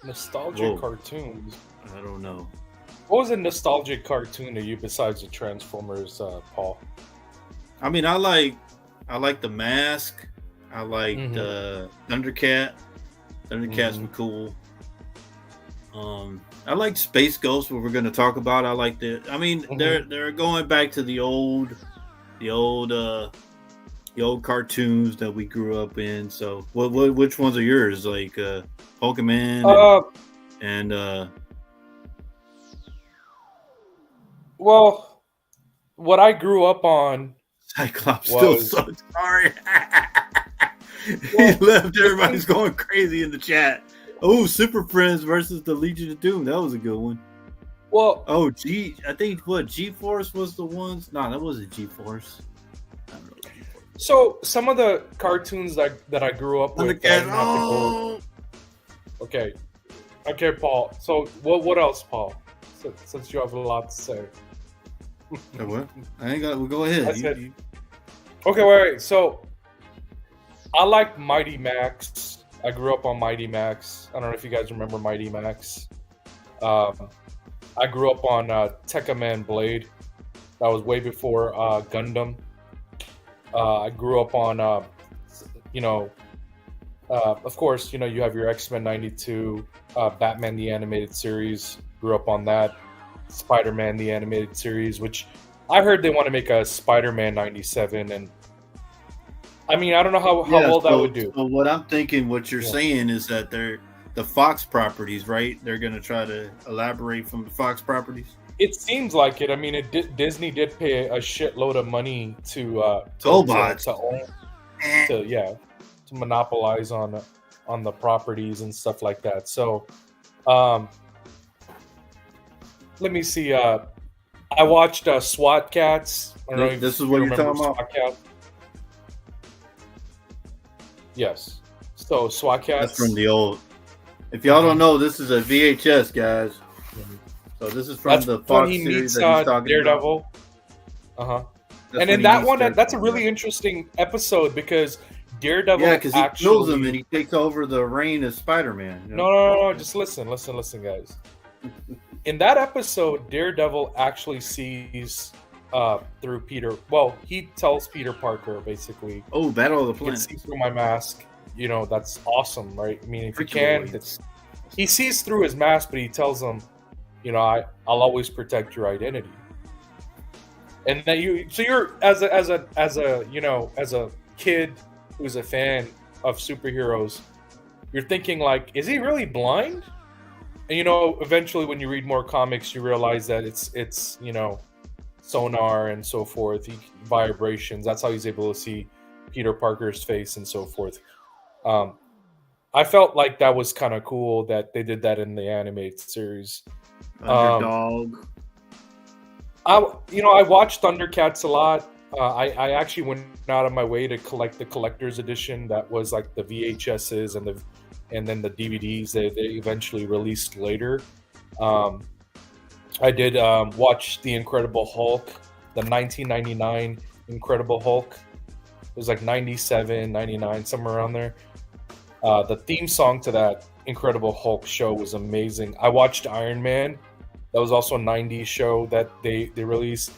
Nostalgic cartoons. I don't know. What was a nostalgic cartoon to you besides the Transformers, Paul? I mean, I like The Mask. I liked Thundercat. Thundercats were cool. I like Space Ghost, what we're going to talk about. I like the. I mean, they're going back to the old cartoons that we grew up in. So, which ones are yours? Like Pokemon and. Well, what I grew up on. Cyclops still so sorry. He left. Everybody's going crazy in the chat. Oh, Super Friends versus the Legion of Doom. That was a good one. Well, I think G-Force was the ones. No, that wasn't G-Force. I don't know. So some of the cartoons that I grew up with. Okay, Paul. So what else, Paul? Since you have a lot to say. What? I ain't got. Well, go ahead. Okay, wait. So I like Mighty Max. I grew up on Mighty Max. I don't know if you guys remember Mighty Max. I grew up on Tekkaman Blade. That was way before Gundam. I grew up on, of course, you have your X-Men 92, Batman the Animated Series. Grew up on that. Spider-Man the Animated Series, which I heard they want to make a Spider-Man 97, and I mean, I don't know how well that would do. So what I'm thinking, what you're saying is that they're the Fox properties, right? They're going to try to elaborate from the Fox properties. It seems like it. I mean, Disney did pay a shitload of money to monopolize on the properties and stuff like that. So, let me see. I watched SWAT Cats. I don't know if this is what you're talking about. Yes. So SWAT Cats. That's from the old. If y'all don't know, this is a VHS, guys. So this is from the Fox series that he's talking Daredevil. about. And in that one, that's a really interesting episode because Daredevil. Yeah, because he kills him and he takes over the reign of Spider-Man. No. Just listen, guys. In that episode, Daredevil actually sees through Peter. Well, he tells Peter Parker basically, "Oh, Battle of the Planets. See through my mask." That's awesome, right? I mean, if you can, he sees through his mask, but he tells him, I'll always protect your identity. And then you're as a kid who's a fan of superheroes, you're thinking like, is he really blind? And eventually when you read more comics, you realize that it's sonar and so forth, vibrations. That's how he's able to see Peter Parker's face and so forth. I felt like that was kind of cool that they did that in the animated series. Underdog. I watched Thundercats a lot. I actually went out of my way to collect the collector's edition that was like the VHSs and then the DVDs they eventually released later. I did watch The Incredible Hulk, the 1999 Incredible Hulk. It was like 97, 99, somewhere around there. The theme song to that Incredible Hulk show was amazing. I watched Iron Man. That was also a 90s show that they released.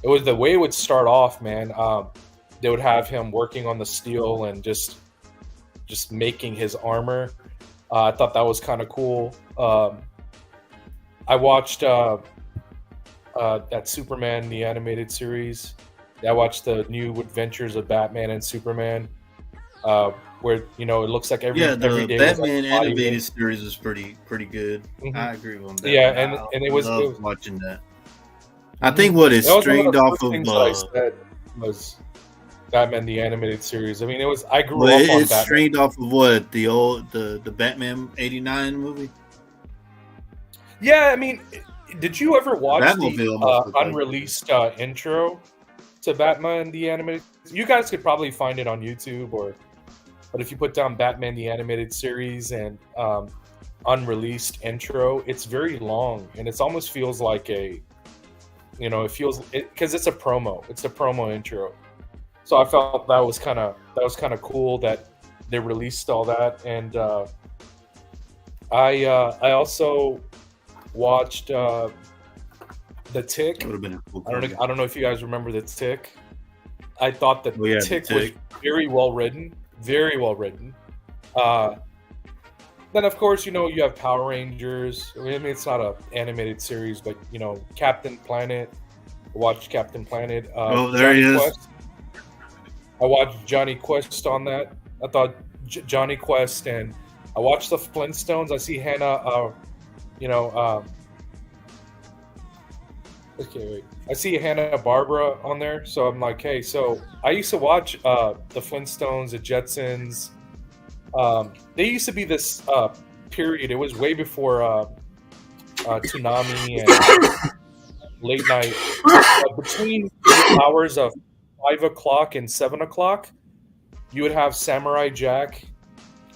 It was the way it would start off, man. They would have him working on the steel and just making his armor. I thought that was kind of cool. I watched that Superman, the animated series. I watched the new adventures of Batman and Superman. where it looks like every the day Batman was like animated series is pretty good. Mhm. I agree on that. Yeah, I and it was watching that. I think what is that was one of strained the off first of things that I said was Batman the animated series. I mean, I grew well, up on it's Batman. strained off of what the Batman '89 movie. Yeah, I mean, did you ever watch Batmobile must the look like unreleased intro to Batman the animated? You guys could probably find it on YouTube, but if you put down Batman the animated series and unreleased intro, it's very long and it almost feels like because it's a promo. It's a promo intro. So I felt that was kind of cool that they released all that, and I also watched The Tick. That would have been a cool. I don't know if you guys remember The Tick. I thought that The Tick was very well written, very well written. Then of course you have Power Rangers. I mean it's not an animated series, but Captain Planet. I watched Captain Planet. There Johnny he is. Quest. I watched Johnny Quest on that. I thought Johnny Quest, and I watched the Flintstones. I see Hannah. Okay, wait. I see Hannah Barbara on there, so I'm like, hey. So I used to watch the Flintstones, the Jetsons. They used to be this period. It was way before Toonami and late night. Between the hours of 5 o'clock and 7 o'clock, you would have Samurai Jack,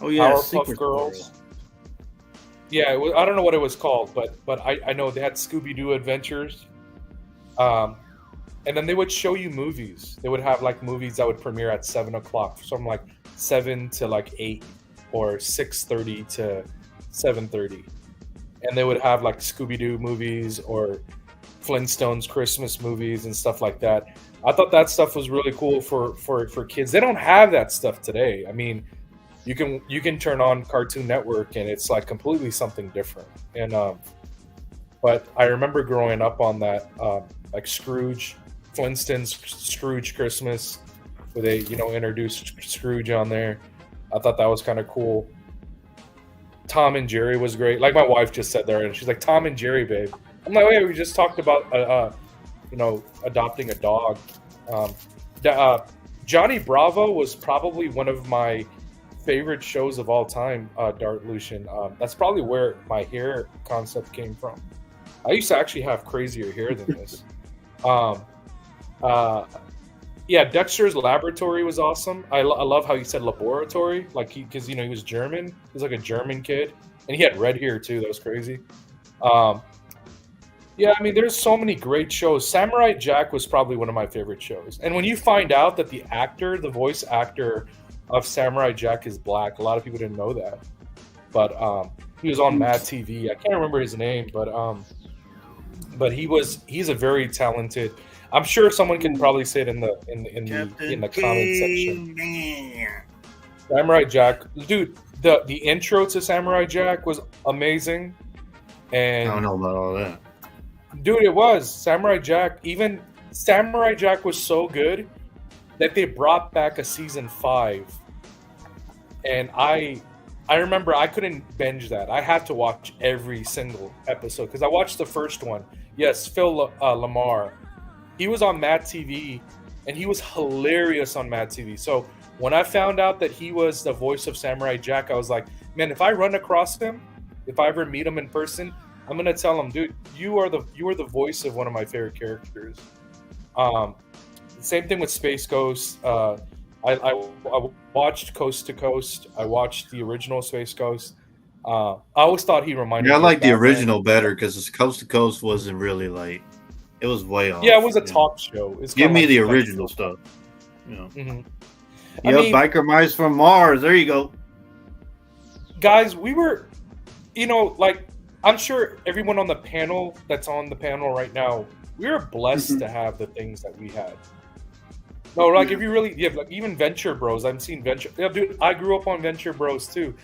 Oh yeah, Powerpuff Girls. Yeah, I don't know what it was called, but I know they had Scooby-Doo Adventures. And then they would show you movies. They would have like movies that would premiere at 7 o'clock, from like 7 to like 8 or 6:30 to 7:30. And they would have like Scooby-Doo movies or Flintstones Christmas movies and stuff like that. I thought that stuff was really cool for kids. They don't have that stuff today. I mean, you can turn on Cartoon Network and it's like completely something different. And but I remember growing up on that, like Scrooge, Flintstones Scrooge Christmas, where they introduced Scrooge on there. I thought that was kind of cool. Tom and Jerry was great. Like my wife just said there, and she's like, "Tom and Jerry, babe." I'm like, "Wait, we just talked about adopting a dog." Johnny Bravo was probably one of my favorite shows of all time. Dart Lucian. That's probably where my hair concept came from. I used to actually have crazier hair than this. Yeah, Dexter's Laboratory was awesome. I love how he said laboratory, like because he was German. He was like a German kid, and he had red hair too. That was crazy. Yeah, I mean, there's so many great shows. Samurai Jack was probably one of my favorite shows. And when you find out that the voice actor of Samurai Jack is black, a lot of people didn't know that. But he was on Mad TV. I can't remember his name, but he's a very talented. I'm sure someone can probably say it in the comment section. Samurai Jack, dude, the intro to Samurai Jack was amazing. And I don't know about all that. Dude, it was Samurai Jack. Even Samurai Jack was so good that they brought back a season 5, and I remember I couldn't binge that. I had to watch every single episode because I watched the first one. Yes, Phil Lamar, he was on Mad TV, and he was hilarious on Mad TV. So when I found out that he was the voice of Samurai Jack, I was like, man, if I run across him, if I ever meet him in person, I'm gonna tell him, dude, you are the voice of one of my favorite characters. Same thing with Space Ghost. I watched Coast to Coast. I watched the original Space Ghost. I always thought he reminded me. I like of the Batman. original better because Coast to Coast wasn't really like it was way off. Yeah, it was a talk show. It's Give me like the original stuff. Mm-hmm. Yep, Biker Mice from Mars. There you go. Guys, we were, like, I'm sure everyone on the panel that's on the panel right now, we were blessed to have the things that we had. No, like if you really, like even Venture Bros. I've seen Venture. Yeah, dude, I grew up on Venture Bros too,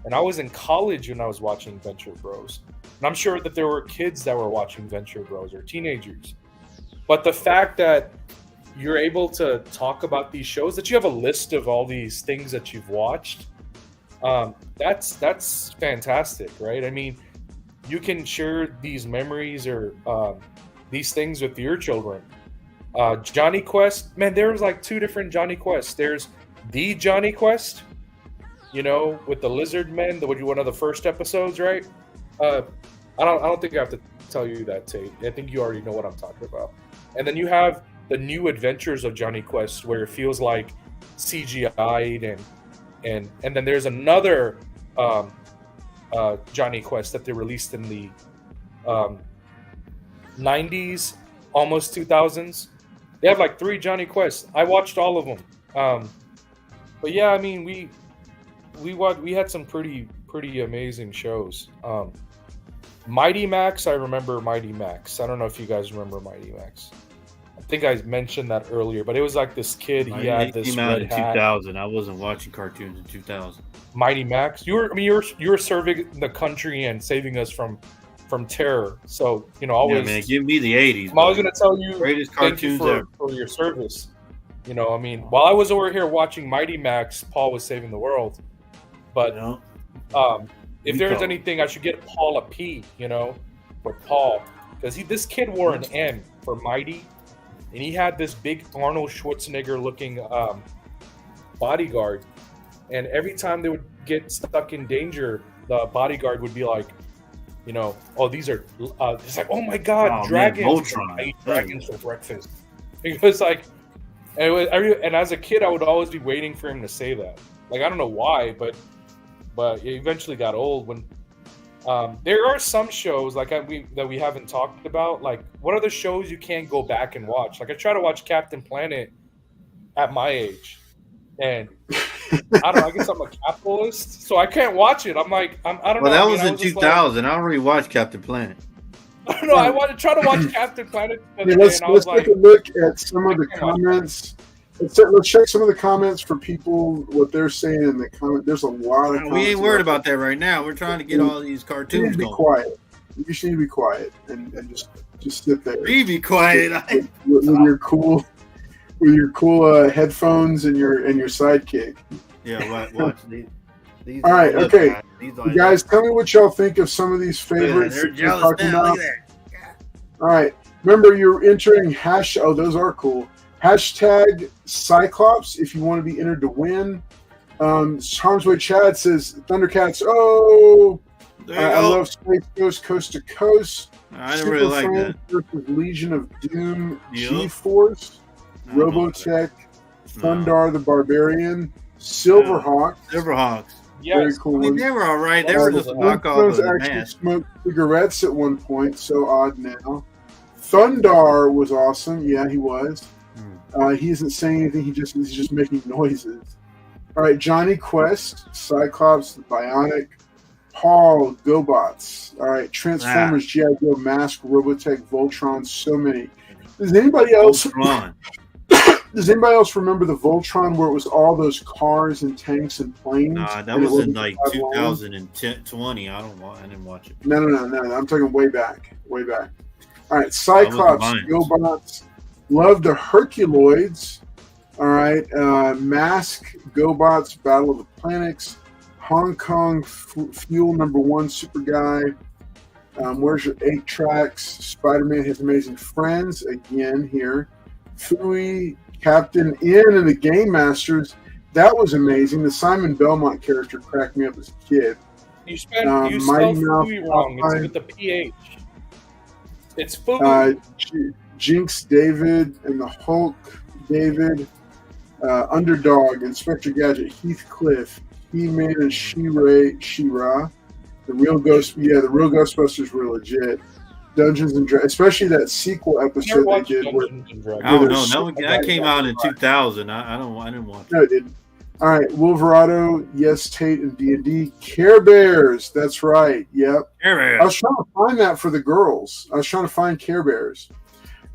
and I was in college when I was watching Venture Bros. And I'm sure that there were kids that were watching Venture Bros or teenagers. But the fact that you're able to talk about these shows, that you have a list of all these things that you've watched. That's fantastic, right? I mean, you can share these memories or these things with your children. Johnny Quest, man, there was like 2 different Johnny Quests. There's the Johnny Quest, you know, with the lizard men, one of the first episodes, right? I don't think I have to tell you that, Tate. I think you already know what I'm talking about. And then you have the New Adventures of Johnny Quest, where it feels like CGI'd, and then there's another Johnny Quest that they released in the 90s, almost 2000s. They have like 3 Johnny Quests. I watched all of them. But yeah, I mean, we had some pretty amazing shows. Mighty Max, I remember Mighty Max. I don't know if you guys remember Mighty Max. I think I mentioned that earlier, but it was like this kid. He had this came out red in hat. 2000. I wasn't watching cartoons in 2000. Mighty Max. You were serving the country and saving us from terror. So, you know, always. Yeah, man, give me the 80s. I'm always going to tell you, greatest thank you cartoons for your service. You know, I mean, while I was over here watching Mighty Max, Paul was saving the world. But if there's anything, I should get Paul a P, you know, for Paul. Because this kid wore an M for Mighty. And he had this big Arnold Schwarzenegger looking bodyguard. And every time they would get stuck in danger, the bodyguard would be like, you know, oh, these are, it's like, oh my God, dragons. I eat dragons for breakfast. It was like, and as a kid, I would always be waiting for him to say that. Like, I don't know why, but it eventually got old. When there are some shows like that we haven't talked about. Like, what are the shows you can't go back and watch? Like, I try to watch Captain Planet at my age, and I don't know. I guess I'm a capitalist, so I can't watch it. I'm like, I don't know. Well, that was in 2000. I already watched Captain Planet. I don't know. I want to try to watch Captain Planet. Let's take a look at some of the comments. Let's check some of the comments for people, what they're saying in the comment. There's a lot of comments. We ain't worried about that right now. We're trying to get all these cartoons you need to be going. Quiet. You just need to be quiet and just sit there. Be quiet. With your cool headphones and your sidekick. Yeah, watch these. All right, okay. You guys, tell me what y'all think of some of these favorites. They're jealous now. Look at that. All right. Remember, you're entering oh, those are cool. Hashtag Cyclops if you want to be entered to win. Harmsway Chad says Thundercats. Oh, I love Space Ghost Coast to Coast. I didn't really like that. Versus Legion of Doom, G-Force, Robotech, Thundar the Barbarian, Silverhawks. Yes. Very cool. I mean, they were all right. They were just a knockoff of the actually mask. smoked cigarettes at one point. So odd now. Thundar was awesome. Yeah, he was. He isn't saying anything. He's just making noises. All right, Johnny Quest, Cyclops, Bionic, Paul, GoBots. All right, Transformers, G.I. Joe, Mask, Robotech, Voltron. So many. Does anybody else? Does anybody else remember the Voltron where it was all those cars and tanks and planes? Nah, that was in like 2020. I didn't watch it. No. I'm talking way back. All right, Cyclops, GoBots. Love the Herculoids. All right, Mask, GoBots, Battle of the Planets, Hong Kong Fuel #1 Super Guy. Where's your 8 tracks? Spider-Man, His Amazing Friends again here. Fooey, Captain N and the Game Masters. That was amazing. The Simon Belmont character cracked me up as a kid. You spelled Fooey wrong. It's with the PH. It's Fooey. Jinx David and the Hulk David, Underdog, Inspector Gadget, Heathcliff, He-Man and She-Ra. The real Ghostbusters were legit. Dungeons and Dragons, especially that sequel episode they did. I don't know. That came out in 2000. I didn't watch it. No, it didn't. All right, Wolverado, Yes Tate, and D&D. Care Bears, that's right. Yep. Care Bears. I was trying to find that for the girls. I was trying to find Care Bears.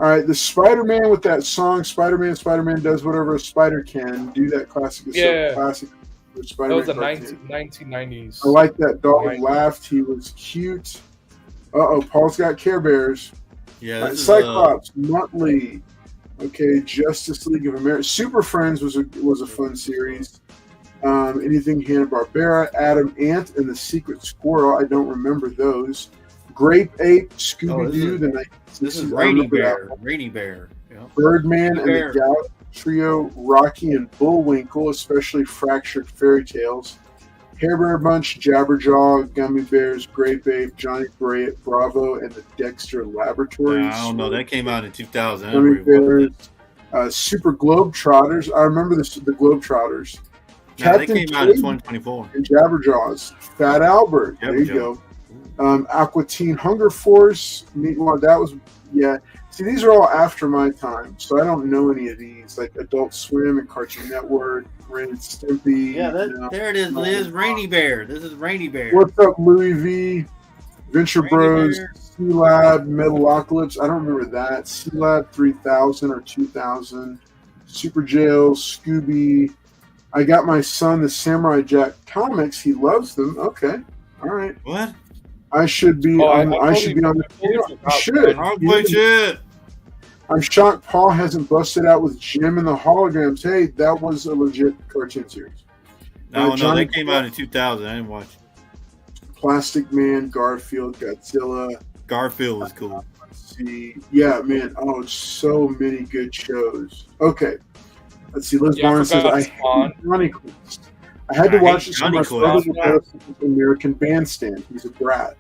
All right, the Spider-Man with that song, Spider-Man does whatever a spider can. Do that classic. Classic. That was the 1990s. I like that dog laughed. He was cute. Paul's got Care Bears. Yeah, Cyclops, Muttley. Okay, Justice League of America. Super Friends was a fun series. Anything Hanna-Barbera, Adam Ant and the Secret Squirrel. I don't remember those. Grape Ape, Scooby-Doo. This is Rainy Bear. Rainy Bear. Yeah. Birdman and the Galaxy Trio, Rocky and Bullwinkle, especially Fractured Fairy Tales. Hair Bear Bunch, Jabberjaw, Gummy Bears, Grape Ape, Johnny Bravo, and the Dexter Laboratories. I don't know. That came out in 2000. Gummy Bears, Super Globetrotters. I remember the Globetrotters. Yeah, they came out in 2024. And Jabberjaws. Fat Albert. There you go. Aqua Teen Hunger Force. Meanwhile, that was, yeah. See, these are all after my time, so I don't know any of these, like Adult Swim and Cartoon Network, Ren and Stimpy. Yeah, there it is, Liz. Rainy Bear. This is Rainy Bear. What's Up, Louis V? Venture Rainy Bros, Bear. C-Lab, Metalocalypse. I don't remember that. C-Lab 3000 or 2000. Super Jail, Scooby. I got my son the Samurai Jack comics. He loves them. Okay, all right. What? I should be. I should be on the. You should. I'll play shit. I'm shocked Paul hasn't busted out with Jim and the Holograms. Hey, that was a legit cartoon series. No, they came out in 2000. I didn't watch it. Plastic Man, Garfield, Godzilla. Garfield was cool. Let's see. Yeah, man. Oh, so many good shows. Okay. Let's see. Liz Barnes says, I hate Johnny Quest. I had to watch this with my brother American Bandstand. He's a brat.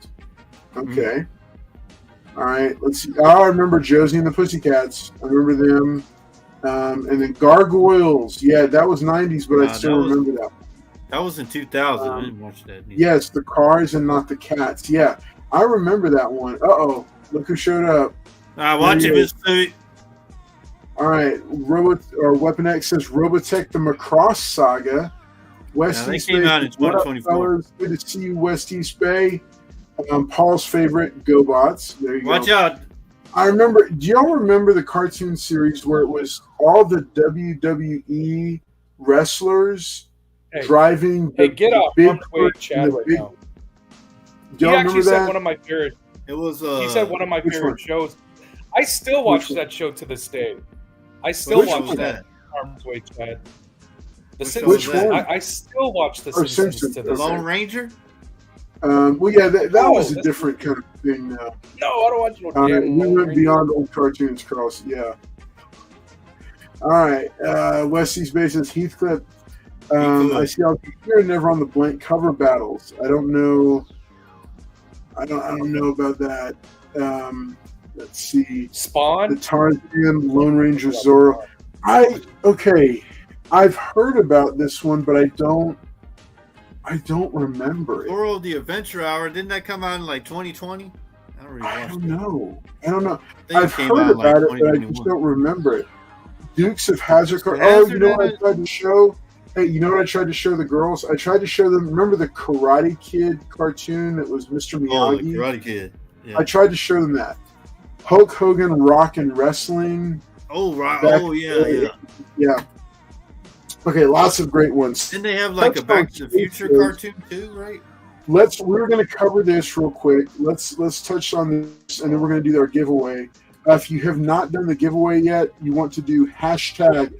Okay. All right. Let's see. Oh, I remember Josie and the Pussycats. I remember them. And then Gargoyles. Yeah, that was 90s, but I still remember that. That was in 2000. I didn't watch that. Either. Yes, the cars and not the cats. Yeah, I remember that one. Uh-oh. Look who showed up. I watch it, Miss Suit. All right. Weapon X says Robotech the Macross Saga. West they East came Bay. out in 2024. Good to see you, West East Bay. Paul's favorite, GoBots. There you go. Watch out. I remember. Do y'all remember the cartoon series where it was all the WWE wrestlers driving? Hey, get off big Chad right now. Do y'all remember that? Said one of my favorite. It was. He said one of my favorite shows. I still watch that show to this day. I still watch that. Arms Way, Chad. The Simpsons. Which one? I still watch the Simpsons to this day. The Lone Ranger. Well, yeah, that was a different kind of thing. Now. No, I don't watch no damn. We went beyond old cartoons, Cross. Yeah. All right. West East Bay says Heathcliff. I see all here never on the blank cover battles. I don't know. I don't know about that. Let's see. Spawn. The Tarzan, Lone Ranger, Zorro. I've heard about this one, but I don't remember it. Zorro the Adventure Hour, didn't that come out in like 2020? I don't know. I've heard about it, but I just don't remember it. Dukes of Hazzard. Oh, you know what I tried to show? Hey, you know what I tried to show the girls? I tried to show them. Remember the Karate Kid cartoon that was Mr. Miyagi? Oh, the Karate Kid. Yeah. I tried to show them that. Hulk Hogan Rock and Wrestling. Oh, right. Oh, yeah. Yeah. Okay, lots of great ones. Didn't they have like a Back to the Future cartoon too, right? We're going to cover this real quick. Let's touch on this, and then we're going to do our giveaway. If you have not done the giveaway yet, you want to do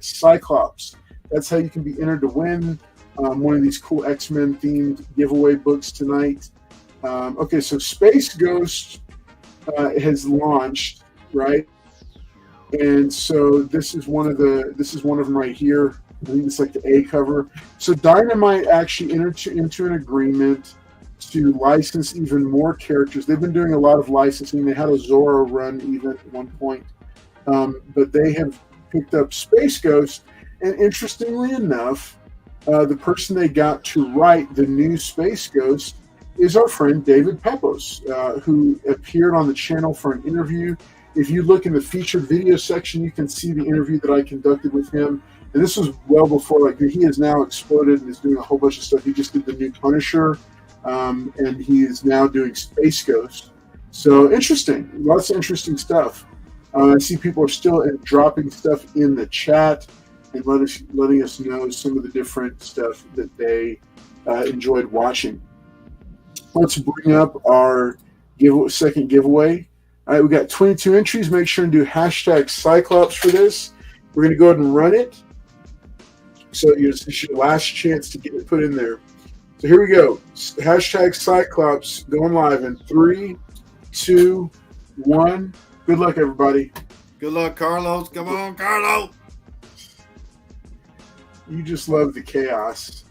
#Cyclops. That's how you can be entered to win one of these cool X-Men themed giveaway books tonight. Okay, so Space Ghost has launched, right? And so this is one of them right here. I think it's like the A cover. So Dynamite actually entered into an agreement to license even more characters. They've been doing a lot of licensing. They had a Zorro run even at one point. But they have picked up Space Ghost. And interestingly enough, the person they got to write the new Space Ghost is our friend David Pepose, who appeared on the channel for an interview. If you look in the featured video section, you can see the interview that I conducted with him. And this was well before, he has now exploded and is doing a whole bunch of stuff. He just did the new Punisher, and he is now doing Space Ghost. So interesting, lots of interesting stuff. I see people are still dropping stuff in the chat and letting us know some of the different stuff that they enjoyed watching. Let's bring up our second giveaway. All right, we got 22 entries. Make sure and do #Cyclops for this. We're going to go ahead and run it. So it's your last chance to get it put in there. So here we go. Hashtag Cyclops going live in 3, 2, 1. Good luck, everybody. Good luck, Carlos. Come on, Carlos. You just love the chaos.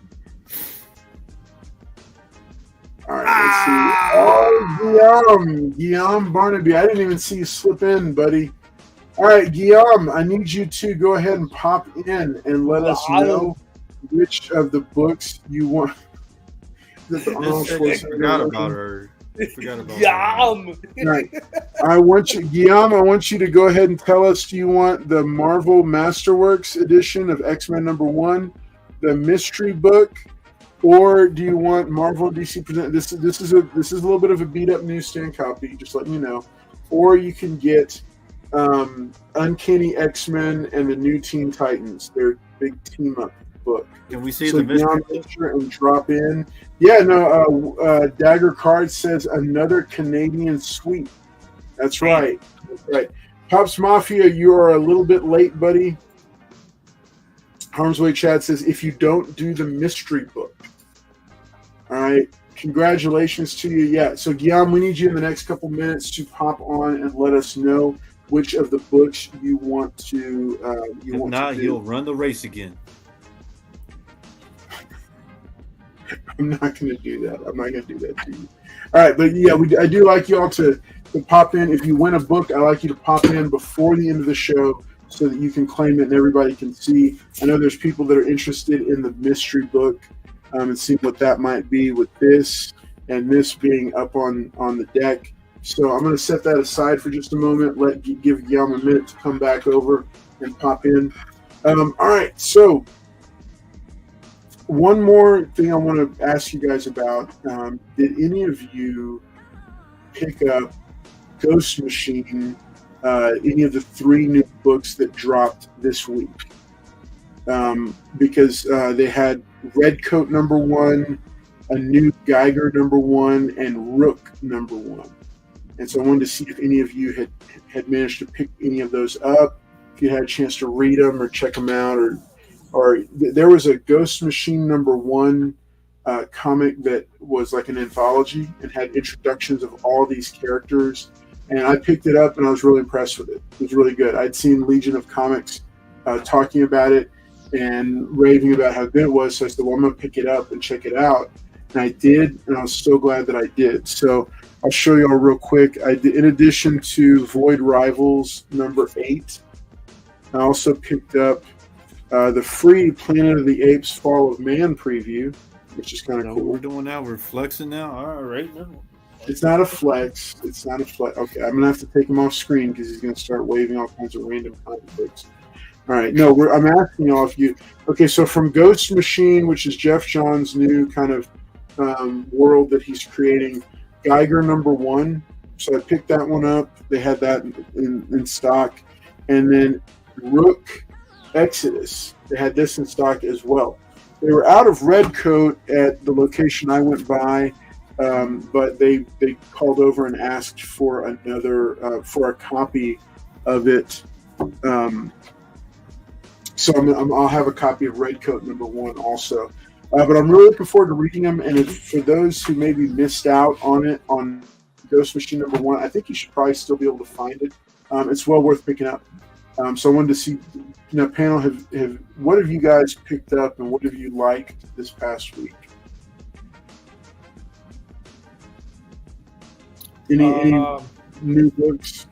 All right, let's see. Oh, Guillaume Barnaby. I didn't even see you slip in, buddy. All right, Guillaume, I need you to go ahead and pop in and let us know which of the books you want. I forgot about her. Yum! Right. I want you, Guillaume, I want you to go ahead and tell us, do you want the Marvel Masterworks edition of X-Men #1, the mystery book, or do you want Marvel DC Present? This is a little bit of a beat up newsstand copy, just letting you know. Or you can get Uncanny X-Men and the New Teen Titans, their big team up book. Can we see so the mystery and drop in? Yeah, no. Dagger Card says another Canadian sweep. That's right. That's right. Pops Mafia, you are a little bit late, buddy. Harm's Way Chad says if you don't do the mystery book. All right. Congratulations to you. Yeah. So Guillaume, we need you in the next couple minutes to pop on and let us know which of the books you want to. If not, you'll run the race again. I'm not going to do that. I'm not going to do that to you. All right, but yeah, I do like y'all to pop in. If you win a book, I like you to pop in before the end of the show so that you can claim it and everybody can see. I know there's people that are interested in the mystery book and seeing what that might be with this and this being up on the deck. So I'm going to set that aside for just a moment. Give Guillaume a minute to come back over and pop in. All right, so one more thing I want to ask you guys about. Did any of you pick up Ghost Machine, any of the 3 new books that dropped this week? Because they had Redcoat #1, a new Geiger #1, and Rook #1. And so I wanted to see if any of you had managed to pick any of those up, if you had a chance to read them or check them out, or there was a Ghost Machine #1 comic that was like an anthology and had introductions of all these characters. And I picked it up and I was really impressed with it. It was really good. I'd seen Legion of Comics talking about it and raving about how good it was. So I said, well, I'm going to pick it up and check it out. And I did, and I was so glad that I did. So I'll show you all real quick. I did, in addition to Void Rivals #8, I also picked up the free Planet of the Apes Fall of Man preview, which is kind of cool. What we're doing now, we're flexing now. All right. It's not a flex. It's not a flex. Okay, I'm going to have to take him off screen because he's going to start waving all kinds of random comic books. All right. No, I'm asking y'all if you... Okay, so from Ghost Machine, which is Jeff John's new kind of world that he's creating, Geiger #1. So I picked that one up. They had that in stock. And then Rook Exodus. They had this in stock as well. They were out of Redcoat at the location I went by, but they called over and asked for another for a copy of it. So I'll have a copy of Redcoat #1 also. But I'm really looking forward to reading them. And for those who maybe missed out on it on Ghost Machine #1, I think you should probably still be able to find it. It's well worth picking up. So I wanted to see, panel, what have you guys picked up and what have you liked this past week? Any new books?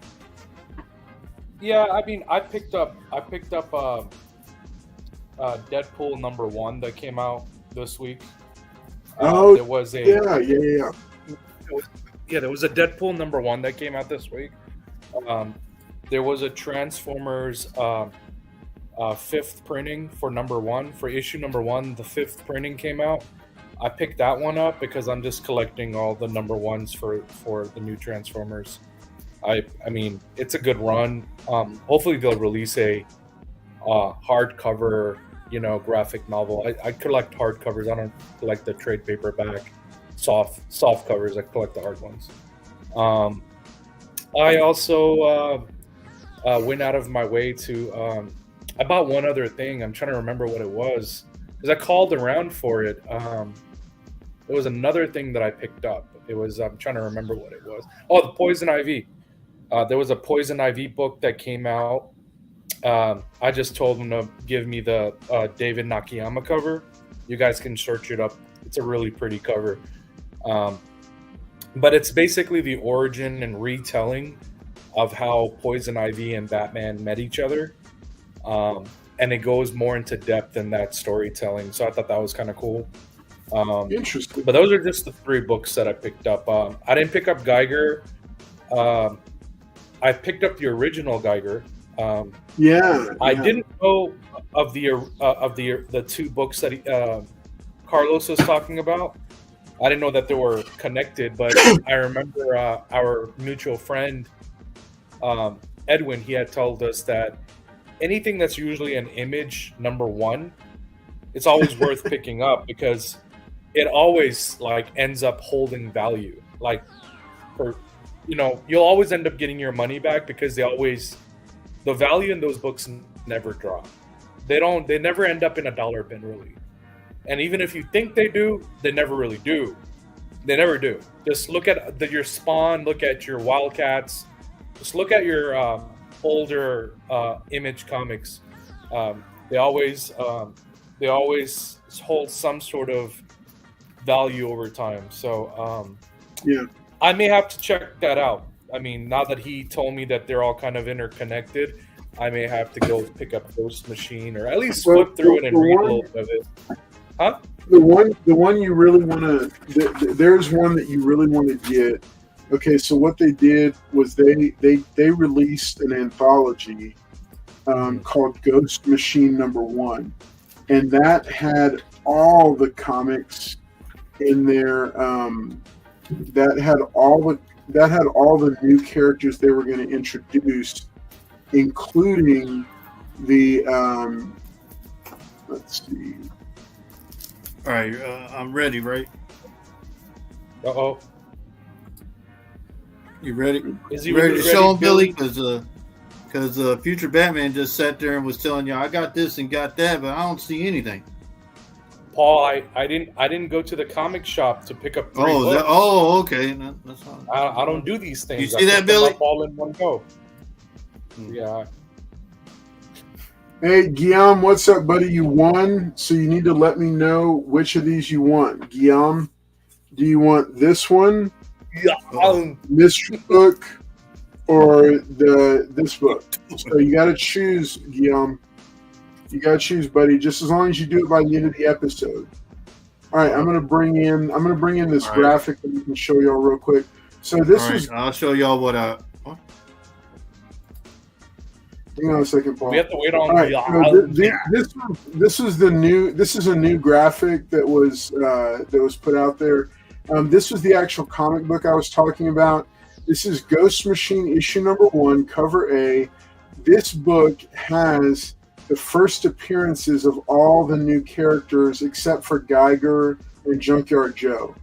Yeah, I mean, I picked up Deadpool #1 that came out this week. There was a yeah. There was a Deadpool #1 that came out this week. There was a Transformers 5th printing for #1 for issue #1. The 5th printing came out. I picked that one up because I'm just collecting all the #1s for the new Transformers. I mean, it's a good run. Hopefully they'll release a hardcover, graphic novel. I collect hardcovers. I don't collect the trade paperback soft covers. I collect the hard ones. I also went out of my way to I bought one other thing. I'm trying to remember what it was because I called around for it. It was another thing that I picked up. It was, I'm trying to remember what it was. Oh, the Poison Ivy. There was a Poison Ivy book that came out. I just told him to give me the David Nakayama cover. You guys can search it up. It's a really pretty cover. But it's basically the origin and retelling of how Poison Ivy and Batman met each other. And it goes more into depth in that storytelling. So I thought that was kind of cool. Interesting. But those are just the 3 books that I picked up. I didn't pick up Geiger. I picked up the original Geiger. I didn't know of the 2 books that Carlos was talking about. I didn't know that they were connected, but I remember our mutual friend Edwin. He had told us that anything that's usually an image number 1, it's always worth picking up because it always like ends up holding value. Like, for you'll always end up getting your money back because the value in those books never drop. They never end up in a dollar bin really. And even if you think they do, they never really do. They never do. Just look at your Spawn, look at your Wildcats, just look at your older Image comics. They always hold some sort of value over time. So I may have to check that out. I mean, now that he told me that they're all kind of interconnected, I may have to go pick up Ghost Machine or at least flip through it and read a little bit of it. Huh? The one you really want to, there's one that you really want to get. Okay, so what they did was they released an anthology called Ghost Machine #1, and that had all the comics in there. That had all the new characters they were going to introduce, including the let's see. All right, I'm ready, right? Uh-oh. You ready? Is he ready to ready, show him, Billy? Billy? Because Future Batman just sat there and was telling you, I got this and got that, but I don't see anything. Paul, I didn't go to the comic shop to pick up 3 books. Okay. No, that's fine. I don't do these things. You see that, Billy? All in one go. Yeah. Hey, Guillaume, what's up, buddy? You won, so you need to let me know which of these you want. Guillaume, do you want this one, mystery book, or this book? So you got to choose, Guillaume. You got to choose, buddy. Just as long as you do it by the end of the episode. All right, I'm gonna bring in this graphic that we can show y'all real quick. So this is. I'll show y'all what. Hang on a second, Paul. We have to wait on. Right, this is a new graphic that was put out there. This was the actual comic book I was talking about. This is Ghost Machine issue #1, cover A. This book has the first appearances of all the new characters except for Geiger and Junkyard Joe.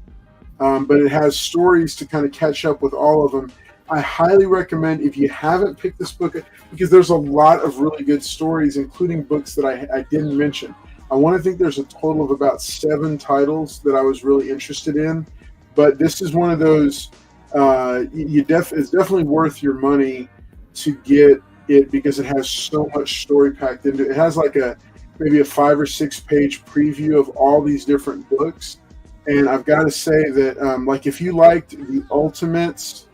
But it has stories to kind of catch up with all of them. I highly recommend, if you haven't picked this book, because there's a lot of really good stories, including books that I didn't mention. I want to think there's a total of about 7 titles that I was really interested in. But this is one of those, it's definitely worth your money to get it because it has so much story packed into it. It has like maybe a 5 or 6 page preview of all these different books. And I've got to say that, like, if you liked the Ultimates,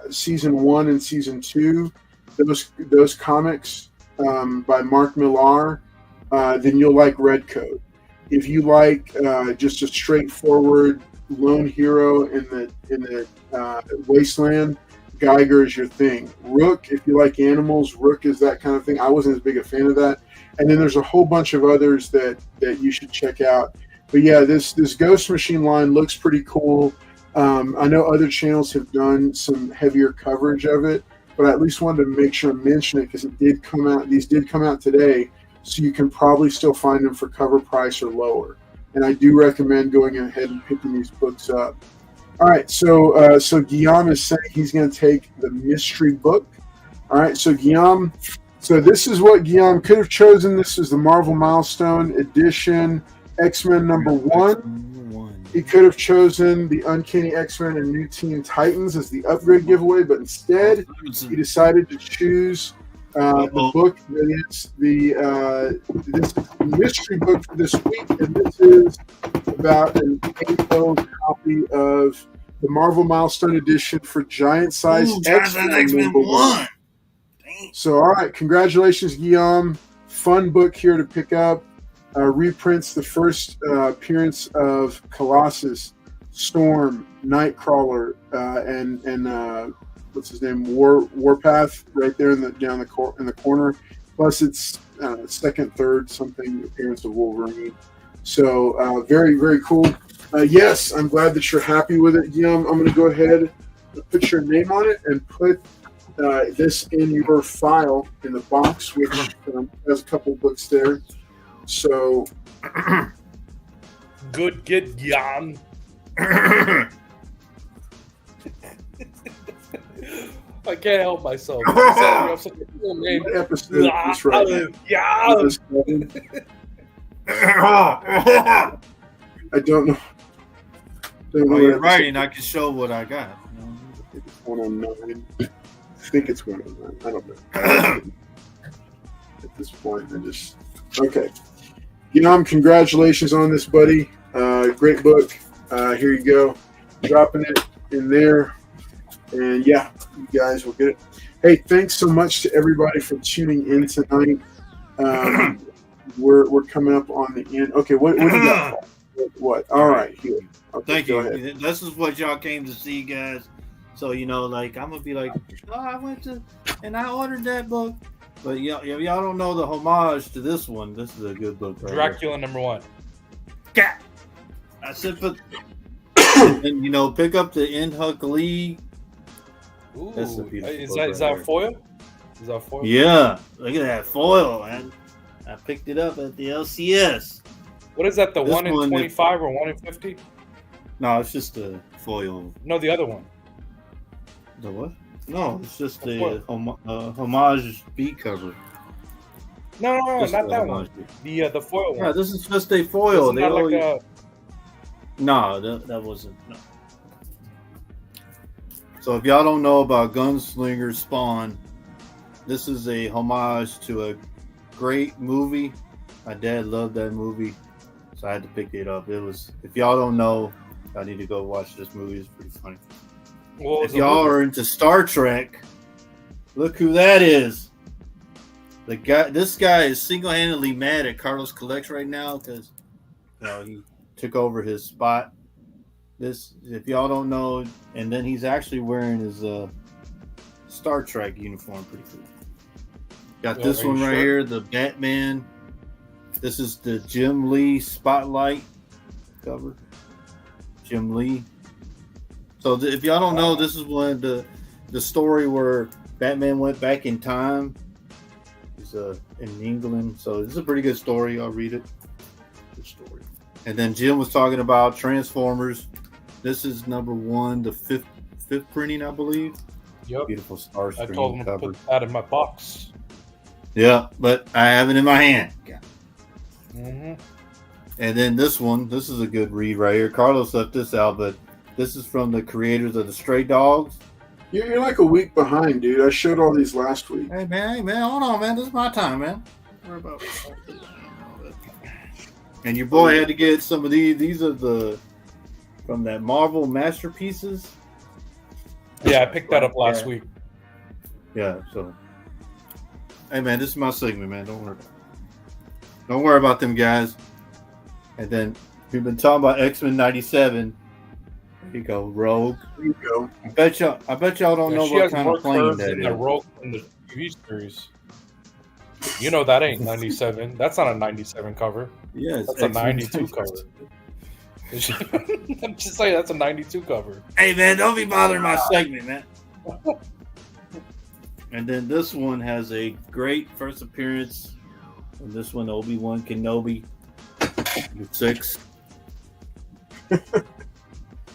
season 1 and season 2, those comics by Mark Millar, then you'll like Redcoat. If you like just a straightforward lone hero in the wasteland, Geiger is your thing. Rook, if you like animals, Rook is that kind of thing. I wasn't as big a fan of that. And then there's a whole bunch of others that you should check out. But yeah, this Ghost Machine line looks pretty cool. I know other channels have done some heavier coverage of it, but I at least wanted to make sure to mention it because it did come out. These did come out today, so you can probably still find them for cover price or lower. And I do recommend going ahead and picking these books up. All right, so Guillaume is saying he's going to take the mystery book. All right, so Guillaume, So this is what Guillaume could have chosen. This is the Marvel Milestone Edition X-Men #1. He could have chosen the Uncanny X-Men and New Teen Titans as the upgrade giveaway, but instead he decided to choose the book that is this mystery book for this week, and this is about an 8-volume copy of the Marvel Milestone Edition for giant-sized X-Men #1. So, all right, congratulations, Guillaume. Fun book here to pick up. Reprints the first appearance of Colossus, Storm, Nightcrawler, and what's his name, Warpath, right there in the corner. Plus, it's second, third, something appearance of Wolverine. So, very, very cool. Yes, I'm glad that you're happy with it, Guillaume. I'm going to go ahead and put your name on it and put this in your file in the box, which has a couple books there. So good, Jan. I can't help myself. You have such a cool name. What episode is this right now? I don't know. You're writing. I can show what I got. I think it's 109. I think it's 109. I don't know. At this point, okay. Guillaume, congratulations on this, buddy. Great book. Here you go. Dropping it in there. And yeah, you guys will get it. Hey, thanks so much to everybody for tuning in tonight. We're coming up on the end. Okay, what do you got? What? All right, here. Okay, thank you. Ahead. This is what y'all came to see, guys. So, I'm going to be like, I went to, and I ordered that book. But y'all don't know the homage to this one. This is a good book. Right Dracula here. #1. Cat. I said, and pick up the Inhuck Lee. Ooh, is that foil? Is that foil? Yeah, look at that foil, man. I picked it up at the LCS. What is that? The this 1 in 25 or 1 in 50? No, it's just a foil. No, the other one. The what? No, it's just the homage beat cover. No, not that one. The foil one. Yeah, this is just a foil. They always... No, that wasn't. No. So if y'all don't know about Gunslinger Spawn, this is a homage to a great movie. My dad loved that movie, so I had to pick it up. If y'all don't know, I need to go watch this movie. It's pretty funny. If y'all are into Star Trek, look who that is. This guy is single-handedly mad at Carlos Collects right now because he took over his spot. If y'all don't know, and then he's actually wearing his Star Trek uniform, pretty cool. Got this one right here, the Batman. This is the Jim Lee Spotlight cover. Jim Lee. So if y'all don't know, this is one of the story where Batman went back in time. He's in England, so this is a pretty good story. I'll read it. Good story. And then Jim was talking about Transformers. This is #1, the fifth printing, I believe. Yep. Beautiful star screen. I told him to put that in my box. Yeah, but I have it in my hand. Yeah. Mm-hmm. And then this is a good read right here. Carlos left this out, but this is from the creators of the Stray Dogs. You're like a week behind, dude. I showed all these last week. Hey, man, hold on, man. This is my time, man. Don't worry about it. And your boy had to get some of these. These are from that Marvel Masterpieces. Yeah, I picked that up last week. Yeah, so. Hey, man, this is my segment, man. Don't worry about them guys. And then we've been talking about X-Men 97. There you go, Rogue. There you go. I bet y'all don't know what kind of plane that is. Rogue in the TV series. You know that ain't 97. That's not a 97 cover. Yeah, that's a 92 cover. I'm just saying that's a 92 cover. Hey man, don't be bothering my segment, man. And then this one has a great first appearance. And this one, Obi-Wan Kenobi, 6.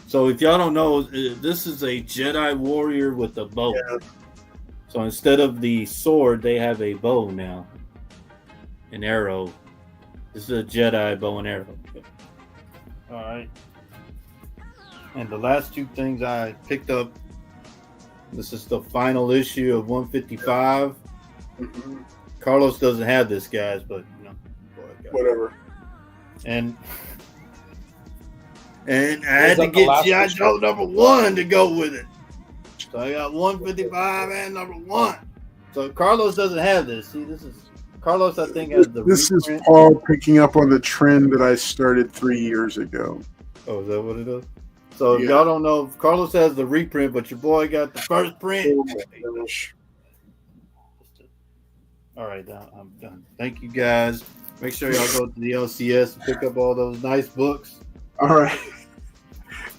So if y'all don't know, this is a Jedi warrior with a bow. Yeah. So instead of the sword, they have a bow now, an arrow. This is a Jedi bow and arrow. All right. And the last two things I picked up. This is the final issue of 155. Mm-hmm. Carlos doesn't have this, guys, but Whatever. And I had to get G.I. Joe #1 to go with it. So I got 155 and #1. So Carlos doesn't have this. See, this is Carlos. I think has the. This reprint. is Paul picking up on the trend that I started 3 years ago. Oh, is that what it is? So Yeah. y'all don't know if Carlos has the reprint, but your boy got the first print. All right, I'm done. Thank you, guys. Make sure y'all go to the LCS and pick up all those nice books. All right.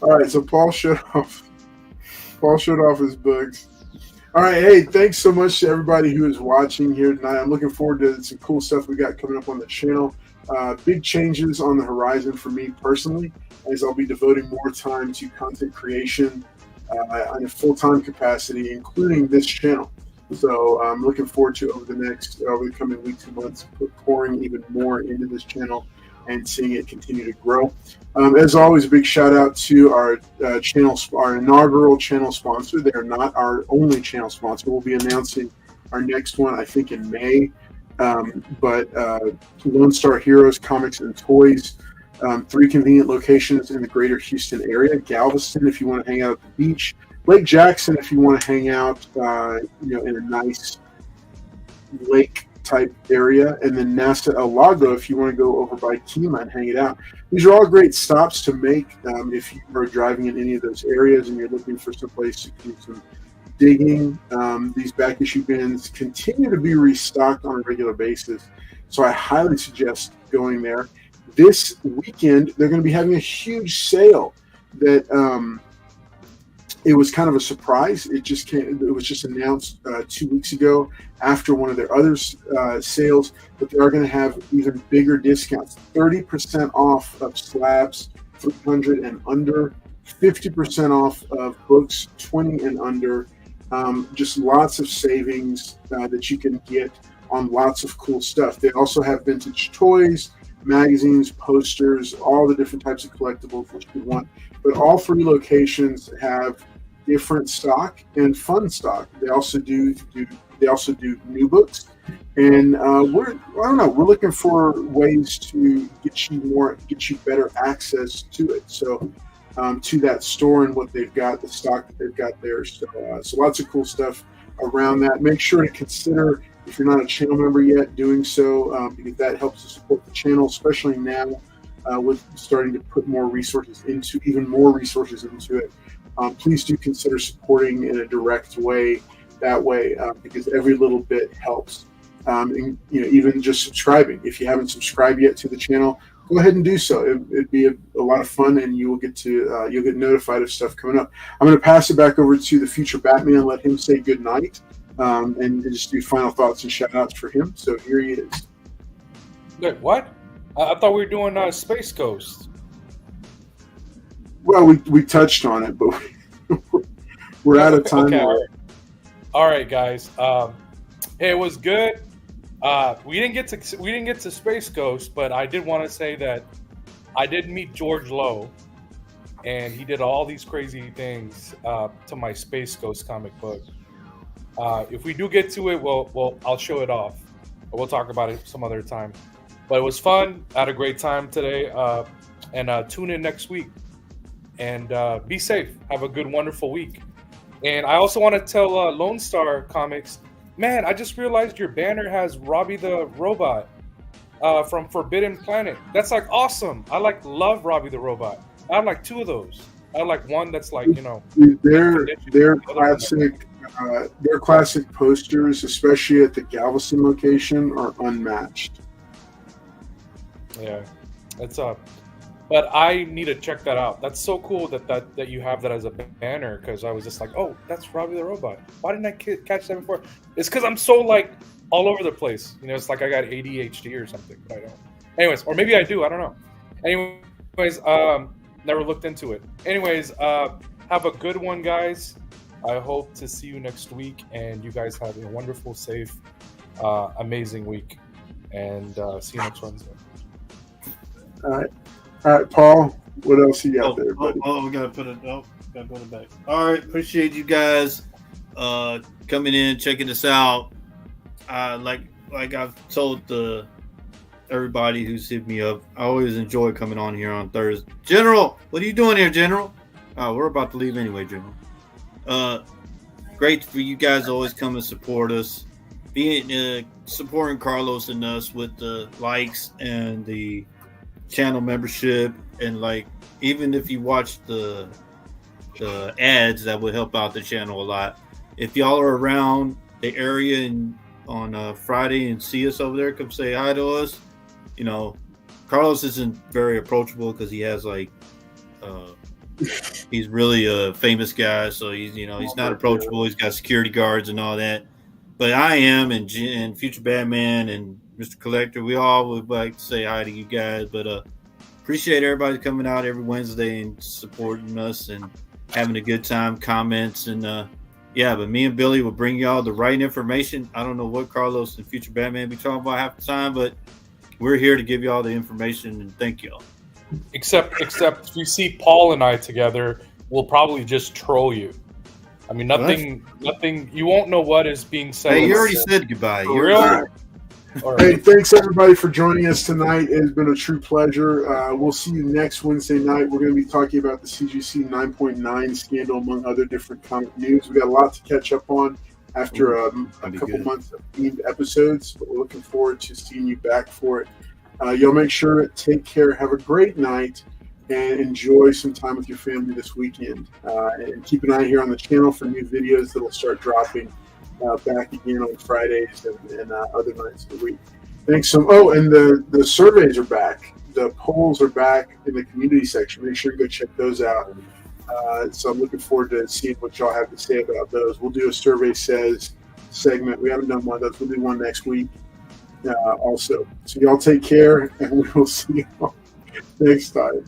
All right, so Paul showed off his books. All right, hey, thanks so much to everybody who is watching here tonight. I'm looking forward to some cool stuff we got coming up on the channel. Big changes on the horizon for me personally, as I'll be devoting more time to content creation on a full-time capacity, including this channel. So I'm looking forward to over the coming weeks and months, pouring even more into this channel and seeing it continue to grow. As always, a big shout out to our our inaugural channel sponsor. They are not our only channel sponsor. We'll be announcing our next one, I think, in May. But Lone Star Heroes Comics and Toys, 3 convenient locations in the greater Houston area. Galveston, if you want to hang out at the beach. Lake Jackson, if you want to hang out, in a nice lake-type area, and then NASA Lago, if you want to go over by Kima and hang it out. These are all great stops to make if you are driving in any of those areas and you're looking for some place to do some digging. These back issue bins continue to be restocked on a regular basis, so I highly suggest going there. This weekend, they're going to be having a huge sale that. It was kind of a surprise. It was just announced 2 weeks ago after one of their other sales, but they are going to have even bigger discounts. 30% off of slabs, 300 and under, 50% off of books, 20 and under. Just lots of savings that you can get on lots of cool stuff. They also have vintage toys, magazines, posters, all the different types of collectibles that you want. But all 3 locations have different stock and fun stock. They also do new books, and we're looking for ways to get you better access to it. So to that store and what they've got, the stock that they've got there. So lots of cool stuff around that. Make sure to consider, if you're not a channel member yet, doing so because that helps to support the channel, especially now with starting to put more resources into it. Please do consider supporting in a direct way that way because every little bit helps. And, even just subscribing. If you haven't subscribed yet to the channel, go ahead and do so. It'd be a lot of fun, and you will get you'll get notified of stuff coming up. I'm going to pass it back over to the future Batman and let him say good night and just do final thoughts and shout outs for him. So here he is. Wait, what? I thought we were doing Space Ghost. Well, we touched on it, but we're out of time. Okay, all right, guys. It was good. We didn't get to Space Ghost, but I did want to say that I did meet George Lowe, and he did all these crazy things to my Space Ghost comic book. If we do get to it, I'll show it off. We'll talk about it some other time. But it was fun. I had a great time today, and tune in next week. And be safe. Have a good, wonderful week. And I also want to tell Lone Star Comics, man, I just realized your banner has Robbie the Robot from Forbidden Planet. That's like awesome. I love Robbie the Robot. I have like 2 of those. I have like one that's like, They're classic. Their classic posters, especially at the Galveston location, are unmatched. Yeah, it's but I need to check that out. That's so cool that you have that as a banner, because I was just like, oh, that's Robbie the Robot. Why didn't I catch that before? It's because I'm so like all over the place. It's like I got ADHD or something, but I don't. Anyways, or maybe I do. I don't know. Anyways, never looked into it. Anyways, have a good one, guys. I hope to see you next week, and you guys have a wonderful, safe, amazing week. And see you next Wednesday. All right, Paul. What else you got there, buddy? We gotta put it. Oh, gotta put it back. All right, appreciate you guys coming in, checking us out. Like I've told everybody who's hit me up, I always enjoy coming on here on Thursday. General, what are you doing here, General? We're about to leave anyway, General. Great for you guys to always come and support us. Supporting Carlos and us with the likes and the channel membership, and like even if you watch the ads, that would help out the channel a lot. If y'all are around the area and on Friday and see us over there, come say hi to us. You know, Carlos isn't very approachable because he has like he's really a famous guy, so he's not approachable. He's got security guards and all that. But I am, and Future Batman and Mr. Collector, we all would like to say hi to you guys. But appreciate everybody coming out every Wednesday and supporting us and having a good time, comments, and but me and Billy will bring y'all the right information. I don't know what Carlos and Future Batman be talking about half the time, but we're here to give y'all the information, and thank y'all. Except if you see Paul and I together, we'll probably just troll you. I mean, nothing. You won't know what is being said. Hey, you already said goodbye. Really? Hey, thanks everybody for joining us tonight. It has been a true pleasure. We'll see you next Wednesday night. We're going to be talking about the CGC 9.9 scandal, among other different comic news. We got a lot to catch up on after a couple months of themed episodes, but we're looking forward to seeing you back for it. Y'all make sure to take care, have a great night, and enjoy some time with your family this weekend. And keep an eye here on the channel for new videos that will start dropping back again on Fridays and other nights of the week. Thanks. And the surveys are back. The polls are back in the community section. Make sure to go check those out. So I'm looking forward to seeing what y'all have to say about those. We'll do a Survey Says segment. We haven't done one of those. We'll do one next week also. So y'all take care, and we will see you all next time.